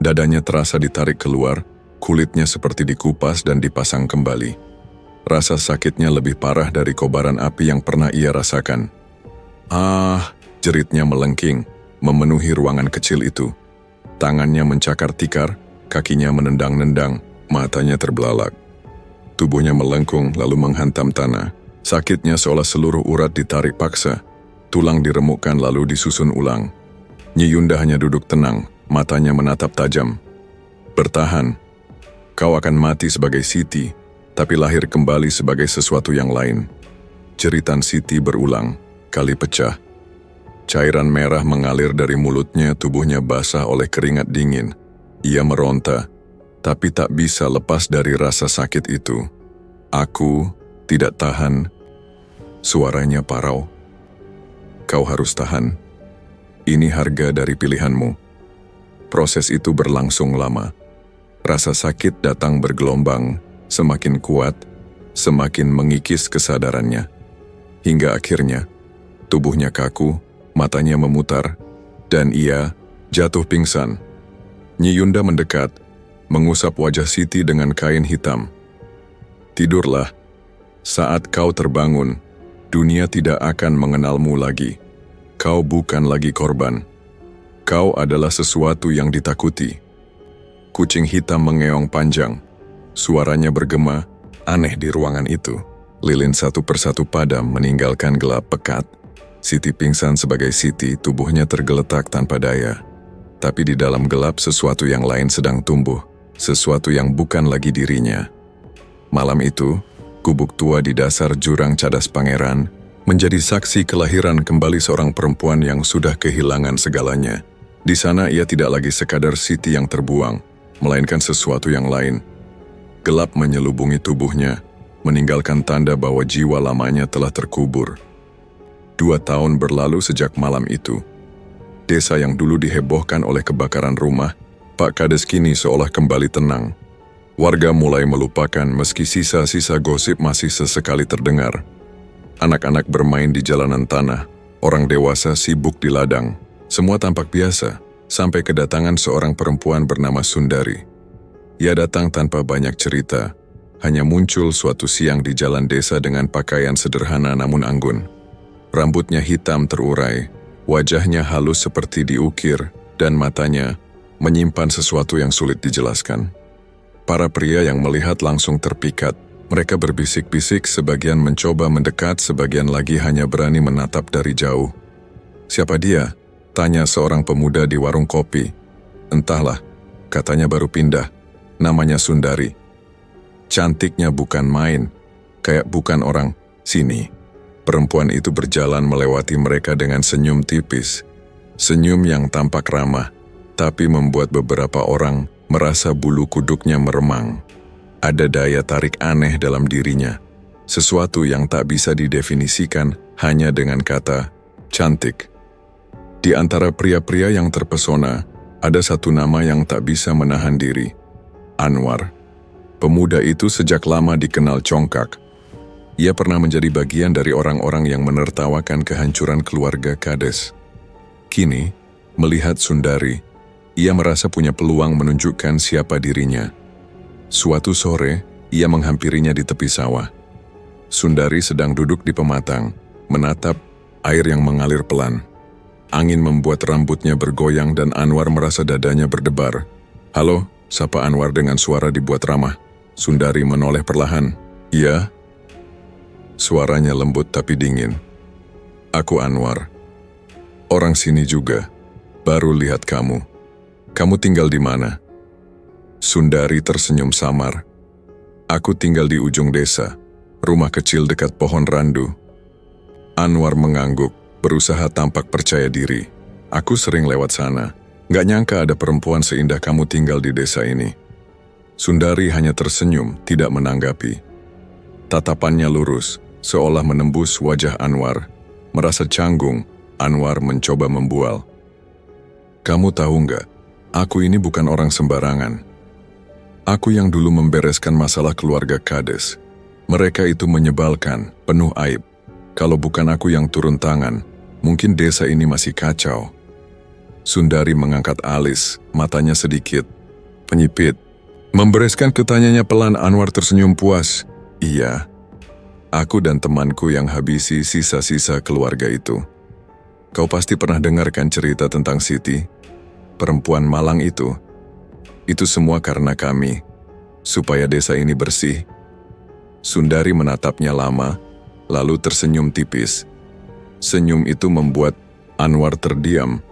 S1: Dadanya terasa ditarik keluar, kulitnya seperti dikupas dan dipasang kembali. Rasa sakitnya lebih parah dari kobaran api yang pernah ia rasakan. Ah, jeritnya melengking, memenuhi ruangan kecil itu. Tangannya mencakar tikar, kakinya menendang-nendang, matanya terbelalak. Tubuhnya melengkung lalu menghantam tanah. Sakitnya seolah seluruh urat ditarik paksa. Tulang diremukkan lalu disusun ulang. Nyi Yunda hanya duduk tenang, matanya menatap tajam. Bertahan. Kau akan mati sebagai Siti, tapi lahir kembali sebagai sesuatu yang lain. Jeritan Siti berulang, kali pecah. Cairan merah mengalir dari mulutnya, tubuhnya basah oleh keringat dingin. Ia meronta, tapi tak bisa lepas dari rasa sakit itu. Aku tidak tahan. Suaranya parau. Kau harus tahan. Ini harga dari pilihanmu. Proses itu berlangsung lama. Rasa sakit datang bergelombang, semakin kuat, semakin mengikis kesadarannya. Hingga akhirnya, tubuhnya kaku, matanya memutar, dan ia jatuh pingsan. Nyi Yunda mendekat, mengusap wajah Siti dengan kain hitam. Tidurlah. Saat kau terbangun, dunia tidak akan mengenalmu lagi. Kau bukan lagi korban. Kau adalah sesuatu yang ditakuti. Kucing hitam mengeong panjang. Suaranya bergema, aneh di ruangan itu. Lilin satu persatu padam meninggalkan gelap pekat. Siti pingsan sebagai Siti, tubuhnya tergeletak tanpa daya. Tapi di dalam gelap sesuatu yang lain sedang tumbuh. Sesuatu yang bukan lagi dirinya. Malam itu, gubuk tua di dasar jurang Cadas Pangeran menjadi saksi kelahiran kembali seorang perempuan yang sudah kehilangan segalanya. Di sana ia tidak lagi sekadar Siti yang terbuang, melainkan sesuatu yang lain. Gelap menyelubungi tubuhnya, meninggalkan tanda bahwa jiwa lamanya telah terkubur. 2 tahun berlalu sejak malam itu. Desa yang dulu dihebohkan oleh kebakaran rumah, Pak Kades kini seolah kembali tenang. Warga mulai melupakan meski sisa-sisa gosip masih sesekali terdengar. Anak-anak bermain di jalanan tanah, orang dewasa sibuk di ladang. Semua tampak biasa, sampai kedatangan seorang perempuan bernama Sundari. Ia datang tanpa banyak cerita, hanya muncul suatu siang di jalan desa dengan pakaian sederhana namun anggun. Rambutnya hitam terurai, wajahnya halus seperti diukir, dan matanya menyimpan sesuatu yang sulit dijelaskan. Para pria yang melihat langsung terpikat. Mereka berbisik-bisik, sebagian mencoba mendekat, sebagian lagi hanya berani menatap dari jauh. Siapa dia? Tanya seorang pemuda di warung kopi. Entahlah, katanya baru pindah. Namanya Sundari. Cantiknya bukan main, kayak bukan orang sini. Perempuan itu berjalan melewati mereka dengan senyum tipis. Senyum yang tampak ramah, tapi membuat beberapa orang merasa bulu kuduknya meremang. Ada daya tarik aneh dalam dirinya, sesuatu yang tak bisa didefinisikan hanya dengan kata cantik. Di antara pria-pria yang terpesona, ada satu nama yang tak bisa menahan diri, Anwar. Pemuda itu sejak lama dikenal congkak. Ia pernah menjadi bagian dari orang-orang yang menertawakan kehancuran keluarga Kades. Kini, melihat Sundari, ia merasa punya peluang menunjukkan siapa dirinya. Suatu sore, ia menghampirinya di tepi sawah. Sundari sedang duduk di pematang, menatap air yang mengalir pelan. Angin membuat rambutnya bergoyang dan Anwar merasa dadanya berdebar. "Halo," sapa Anwar dengan suara dibuat ramah. Sundari menoleh perlahan. "Iya?" Suaranya lembut tapi dingin. "Aku Anwar. Orang sini juga. Baru lihat kamu. Kamu tinggal di mana?" Sundari tersenyum samar. "Aku tinggal di ujung desa, rumah kecil dekat pohon randu." Anwar mengangguk, berusaha tampak percaya diri. "Aku sering lewat sana. Gak nyangka ada perempuan seindah kamu tinggal di desa ini." Sundari hanya tersenyum, tidak menanggapi. Tatapannya lurus, seolah menembus wajah Anwar. Merasa canggung, Anwar mencoba membual. "Kamu tahu nggak, aku ini bukan orang sembarangan. Aku yang dulu membereskan masalah keluarga Kades. Mereka itu menyebalkan, penuh aib. Kalau bukan aku yang turun tangan, mungkin desa ini masih kacau." Sundari mengangkat alis, matanya sedikit penyipit. Membereskan ketanyanya pelan, Anwar tersenyum puas. "Iya, aku dan temanku yang habisi sisa-sisa keluarga itu. Kau pasti pernah dengarkan cerita tentang Siti, perempuan malang itu. Itu semua karena kami, supaya desa ini bersih." Sundari menatapnya lama, lalu tersenyum tipis. Senyum itu membuat Anwar terdiam.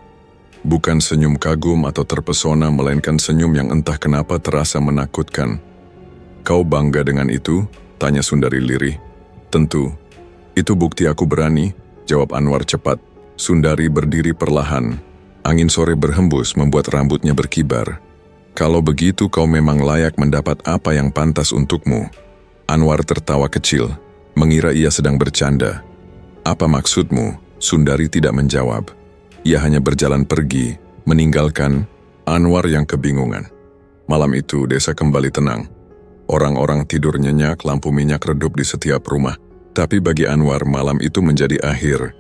S1: Bukan senyum kagum atau terpesona, melainkan senyum yang entah kenapa terasa menakutkan. "Kau bangga dengan itu?" tanya Sundari lirih. "Tentu. Itu bukti aku berani," jawab Anwar cepat. Sundari berdiri perlahan. Angin sore berhembus membuat rambutnya berkibar. "Kalau begitu kau memang layak mendapat apa yang pantas untukmu." Anwar tertawa kecil, mengira ia sedang bercanda. "Apa maksudmu?" Sundari tidak menjawab. Ia hanya berjalan pergi, meninggalkan Anwar yang kebingungan. Malam itu desa kembali tenang. Orang-orang tidur nyenyak, lampu minyak redup di setiap rumah. Tapi bagi Anwar malam itu menjadi akhir.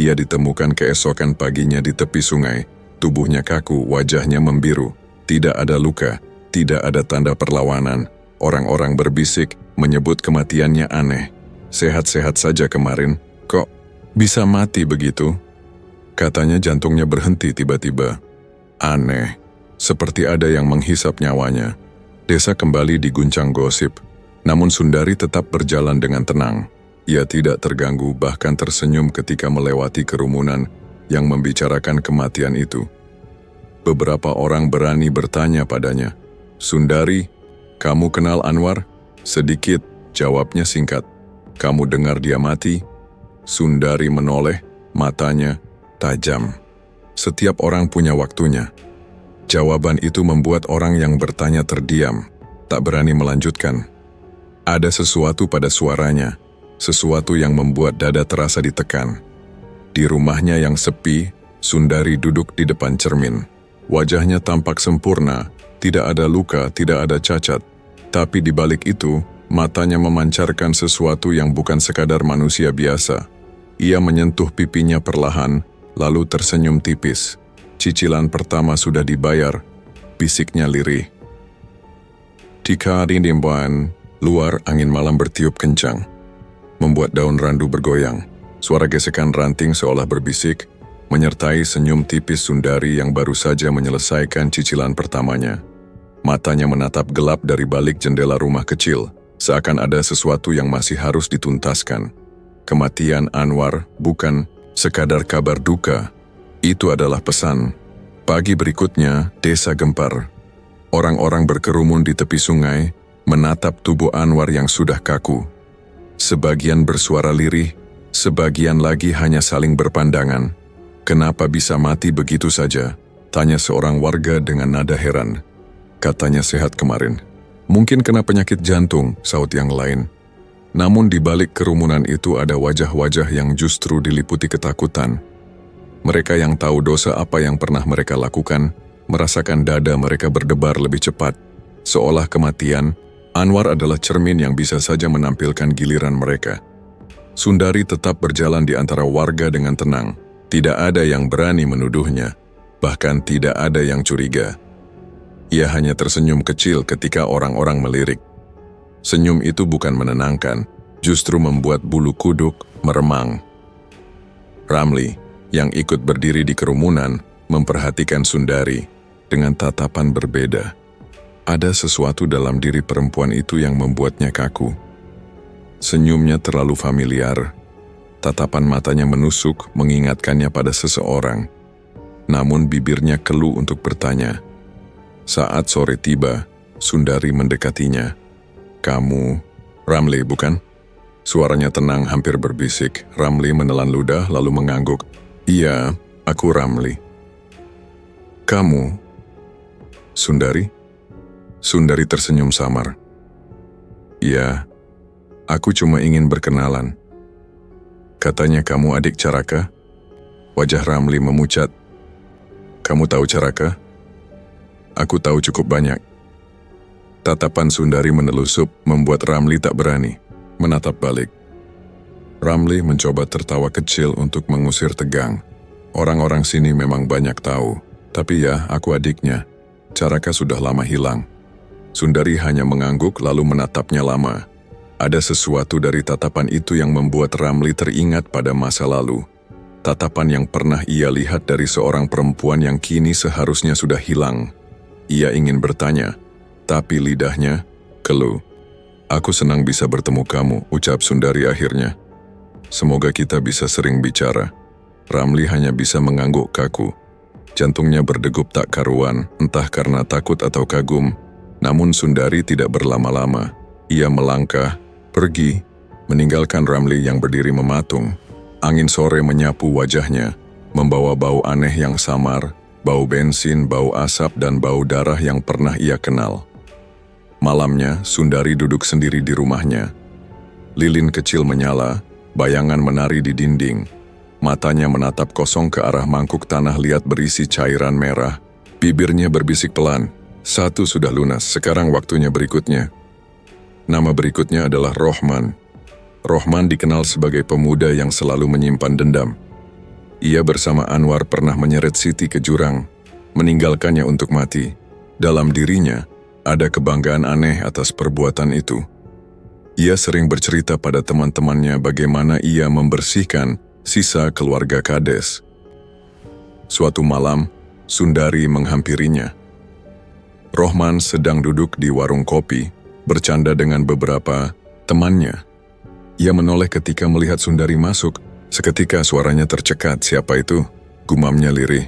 S1: Ia ditemukan keesokan paginya di tepi sungai. Tubuhnya kaku, wajahnya membiru. Tidak ada luka, tidak ada tanda perlawanan. Orang-orang berbisik, menyebut kematiannya aneh. "Sehat-sehat saja kemarin, kok bisa mati begitu?" Katanya jantungnya berhenti tiba-tiba. Aneh, seperti ada yang menghisap nyawanya. Desa kembali diguncang gosip, namun Sundari tetap berjalan dengan tenang. Ia tidak terganggu, bahkan tersenyum ketika melewati kerumunan yang membicarakan kematian itu. Beberapa orang berani bertanya padanya, "Sundari, kamu kenal Anwar?" "Sedikit," jawabnya singkat. "Kamu dengar dia mati?" Sundari menoleh, matanya tajam. Setiap orang punya waktunya. Jawaban itu membuat orang yang bertanya terdiam, tak berani melanjutkan. Ada sesuatu pada suaranya, sesuatu yang membuat dada terasa ditekan. Di rumahnya yang sepi, Sundari duduk di depan cermin. Wajahnya tampak sempurna, tidak ada luka, tidak ada cacat. Tapi di balik itu, matanya memancarkan sesuatu yang bukan sekadar manusia biasa. Ia menyentuh pipinya perlahan, lalu tersenyum tipis. "Cicilan pertama sudah dibayar," bisiknya lirih. Di Kadindimban, luar angin malam bertiup kencang, membuat daun randu bergoyang. Suara gesekan ranting seolah berbisik, menyertai senyum tipis Sundari yang baru saja menyelesaikan cicilan pertamanya. Matanya menatap gelap dari balik jendela rumah kecil, seakan ada sesuatu yang masih harus dituntaskan. Kematian Anwar bukan sekadar kabar duka, itu adalah pesan. Pagi berikutnya, desa gempar. Orang-orang berkerumun di tepi sungai, menatap tubuh Anwar yang sudah kaku. Sebagian bersuara lirih, sebagian lagi hanya saling berpandangan. Kenapa bisa mati begitu saja? Tanya seorang warga dengan nada heran. Katanya sehat kemarin. Mungkin kena penyakit jantung, sahut yang lain. Namun di balik kerumunan itu ada wajah-wajah yang justru diliputi ketakutan. Mereka yang tahu dosa apa yang pernah mereka lakukan, merasakan dada mereka berdebar lebih cepat. Seolah kematian, Anwar adalah cermin yang bisa saja menampilkan giliran mereka. Sundari tetap berjalan di antara warga dengan tenang. Tidak ada yang berani menuduhnya, bahkan tidak ada yang curiga. Ia hanya tersenyum kecil ketika orang-orang melirik. Senyum itu bukan menenangkan, justru membuat bulu kuduk meremang. Ramli, yang ikut berdiri di kerumunan, memperhatikan Sundari dengan tatapan berbeda. Ada sesuatu dalam diri perempuan itu yang membuatnya kaku. Senyumnya terlalu familiar. Tatapan matanya menusuk, mengingatkannya pada seseorang. Namun bibirnya keluh untuk bertanya. Saat sore tiba, Sundari mendekatinya. "Kamu, Ramli bukan?" Suaranya tenang hampir berbisik. Ramli menelan ludah lalu mengangguk. "Iya, aku Ramli." "Kamu, Sundari?" Sundari tersenyum samar. "Iya, aku cuma ingin berkenalan." "Katanya kamu adik Caraka?" Wajah Ramli memucat. "Kamu tahu Caraka?" "Aku tahu cukup banyak." Tatapan Sundari menelusup membuat Ramli tak berani menatap balik. Ramli mencoba tertawa kecil untuk mengusir tegang. "Orang-orang sini memang banyak tahu, tapi ya aku adiknya. Caraka sudah lama hilang." Sundari hanya mengangguk lalu menatapnya lama. Ada sesuatu dari tatapan itu yang membuat Ramli teringat pada masa lalu. Tatapan yang pernah ia lihat dari seorang perempuan yang kini seharusnya sudah hilang. Ia ingin bertanya, tapi lidahnya keluh. "Aku senang bisa bertemu kamu," ucap Sundari akhirnya. "Semoga kita bisa sering bicara." Ramli hanya bisa mengangguk kaku. Jantungnya berdegup tak karuan, entah karena takut atau kagum. Namun Sundari tidak berlama-lama. Ia melangkah, pergi, meninggalkan Ramli yang berdiri mematung. Angin sore menyapu wajahnya, membawa bau aneh yang samar, bau bensin, bau asap, dan bau darah yang pernah ia kenal. Malamnya, Sundari duduk sendiri di rumahnya. Lilin kecil menyala, bayangan menari di dinding. Matanya menatap kosong ke arah mangkuk tanah liat berisi cairan merah. Bibirnya berbisik pelan, "Satu sudah lunas, sekarang waktunya berikutnya." Nama berikutnya adalah Rohman. Rohman dikenal sebagai pemuda yang selalu menyimpan dendam. Ia bersama Anwar pernah menyeret Siti ke jurang, meninggalkannya untuk mati. Dalam dirinya, ada kebanggaan aneh atas perbuatan itu. Ia sering bercerita pada teman-temannya bagaimana ia membersihkan sisa keluarga Kades. Suatu malam, Sundari menghampirinya. Rohman sedang duduk di warung kopi, bercanda dengan beberapa temannya. Ia menoleh ketika melihat Sundari masuk. Seketika suaranya tercekat. "Siapa itu?" gumamnya lirih.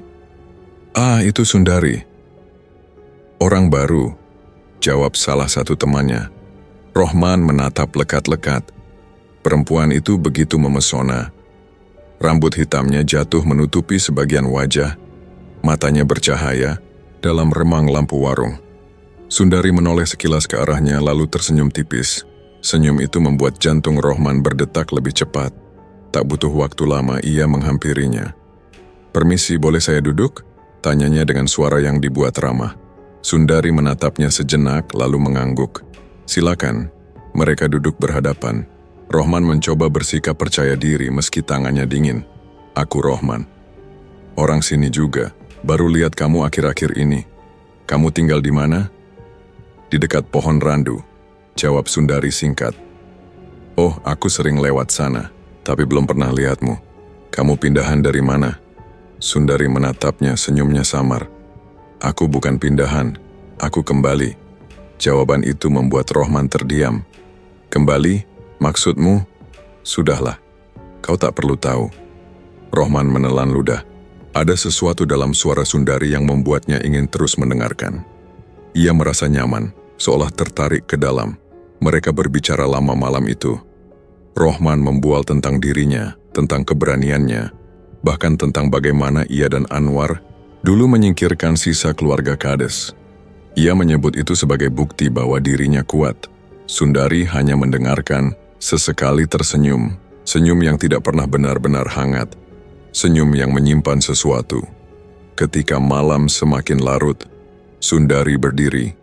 S1: "Ah, itu Sundari." "Orang baru," jawab salah satu temannya. Rohman menatap lekat-lekat. Perempuan itu begitu memesona. Rambut hitamnya jatuh menutupi sebagian wajah. Matanya bercahaya dalam remang lampu warung. Sundari menoleh sekilas ke arahnya lalu tersenyum tipis. Senyum itu membuat jantung Rohman berdetak lebih cepat. Tak butuh waktu lama ia menghampirinya. "Permisi, boleh saya duduk?" tanyanya dengan suara yang dibuat ramah. Sundari menatapnya sejenak lalu mengangguk. "Silakan." Mereka duduk berhadapan. Rohman mencoba bersikap percaya diri meski tangannya dingin. "Aku Rohman. Orang sini juga. Baru lihat kamu akhir-akhir ini. Kamu tinggal di mana?" "Di dekat pohon randu," jawab Sundari singkat. "Oh, aku sering lewat sana, tapi belum pernah lihatmu. Kamu pindahan dari mana?" Sundari menatapnya, senyumnya samar. "Aku bukan pindahan, aku kembali." Jawaban itu membuat Rohman terdiam. "Kembali? Maksudmu?" "Sudahlah, kau tak perlu tahu." Rohman menelan ludah. Ada sesuatu dalam suara Sundari yang membuatnya ingin terus mendengarkan. Ia merasa nyaman, seolah tertarik ke dalam. Mereka berbicara lama malam itu. Rohman membual tentang dirinya, tentang keberaniannya, bahkan tentang bagaimana ia dan Anwar Dulu menyingkirkan sisa keluarga Kades. Ia menyebut itu sebagai bukti bahwa dirinya kuat. Sundari hanya mendengarkan, sesekali tersenyum. Senyum yang tidak pernah benar-benar hangat. Senyum yang menyimpan sesuatu. Ketika malam semakin larut, Sundari berdiri.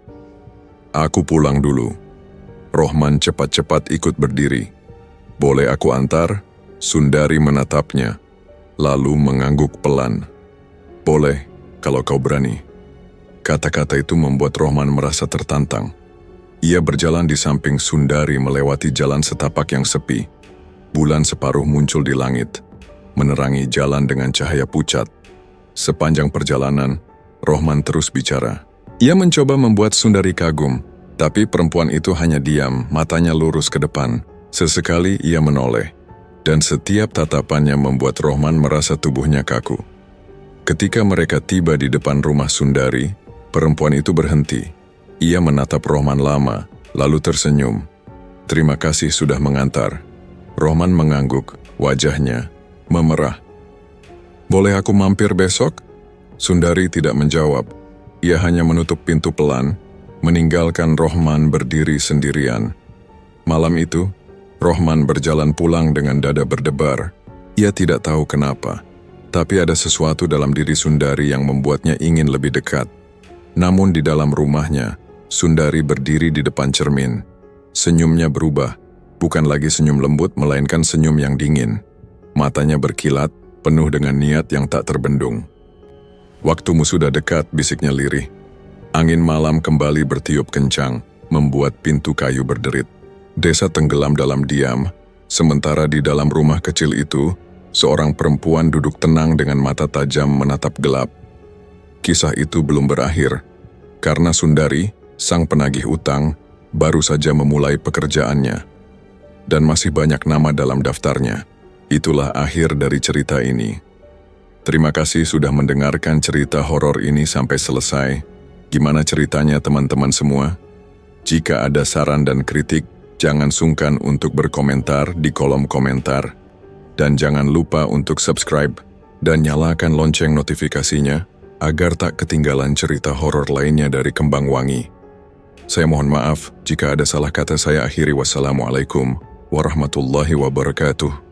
S1: "Aku pulang dulu." Rohman cepat-cepat ikut berdiri. "Boleh aku antar?" Sundari menatapnya, lalu mengangguk pelan. "Boleh, kalau kau berani." Kata-kata itu membuat Rohman merasa tertantang. Ia berjalan di samping Sundari melewati jalan setapak yang sepi. Bulan separuh muncul di langit, menerangi jalan dengan cahaya pucat. Sepanjang perjalanan, Rohman terus bicara. Ia mencoba membuat Sundari kagum, tapi perempuan itu hanya diam, matanya lurus ke depan. Sesekali ia menoleh, dan setiap tatapannya membuat Rohman merasa tubuhnya kaku. Ketika mereka tiba di depan rumah Sundari, perempuan itu berhenti. Ia menatap Rohman lama, lalu tersenyum. "Terima kasih sudah mengantar." Rohman mengangguk, wajahnya memerah. "Boleh aku mampir besok?" Sundari tidak menjawab. Ia hanya menutup pintu pelan, meninggalkan Rohman berdiri sendirian. Malam itu, Rohman berjalan pulang dengan dada berdebar. Ia tidak tahu kenapa, tapi ada sesuatu dalam diri Sundari yang membuatnya ingin lebih dekat. Namun di dalam rumahnya, Sundari berdiri di depan cermin. Senyumnya berubah, bukan lagi senyum lembut melainkan senyum yang dingin. Matanya berkilat, penuh dengan niat yang tak terbendung. "Waktumu sudah dekat," bisiknya lirih. Angin malam kembali bertiup kencang, membuat pintu kayu berderit. Desa tenggelam dalam diam, sementara di dalam rumah kecil itu, seorang perempuan duduk tenang dengan mata tajam menatap gelap. Kisah itu belum berakhir, karena Sundari, sang penagih utang, baru saja memulai pekerjaannya. Dan masih banyak nama dalam daftarnya. Itulah akhir dari cerita ini. Terima kasih sudah mendengarkan cerita horor ini sampai selesai. Gimana ceritanya teman-teman semua? Jika ada saran dan kritik, jangan sungkan untuk berkomentar di kolom komentar. Dan jangan lupa untuk subscribe dan nyalakan lonceng notifikasinya agar tak ketinggalan cerita horor lainnya dari Kembang Wangi. Saya mohon maaf jika ada salah kata, saya akhiri. Wassalamualaikum warahmatullahi wabarakatuh.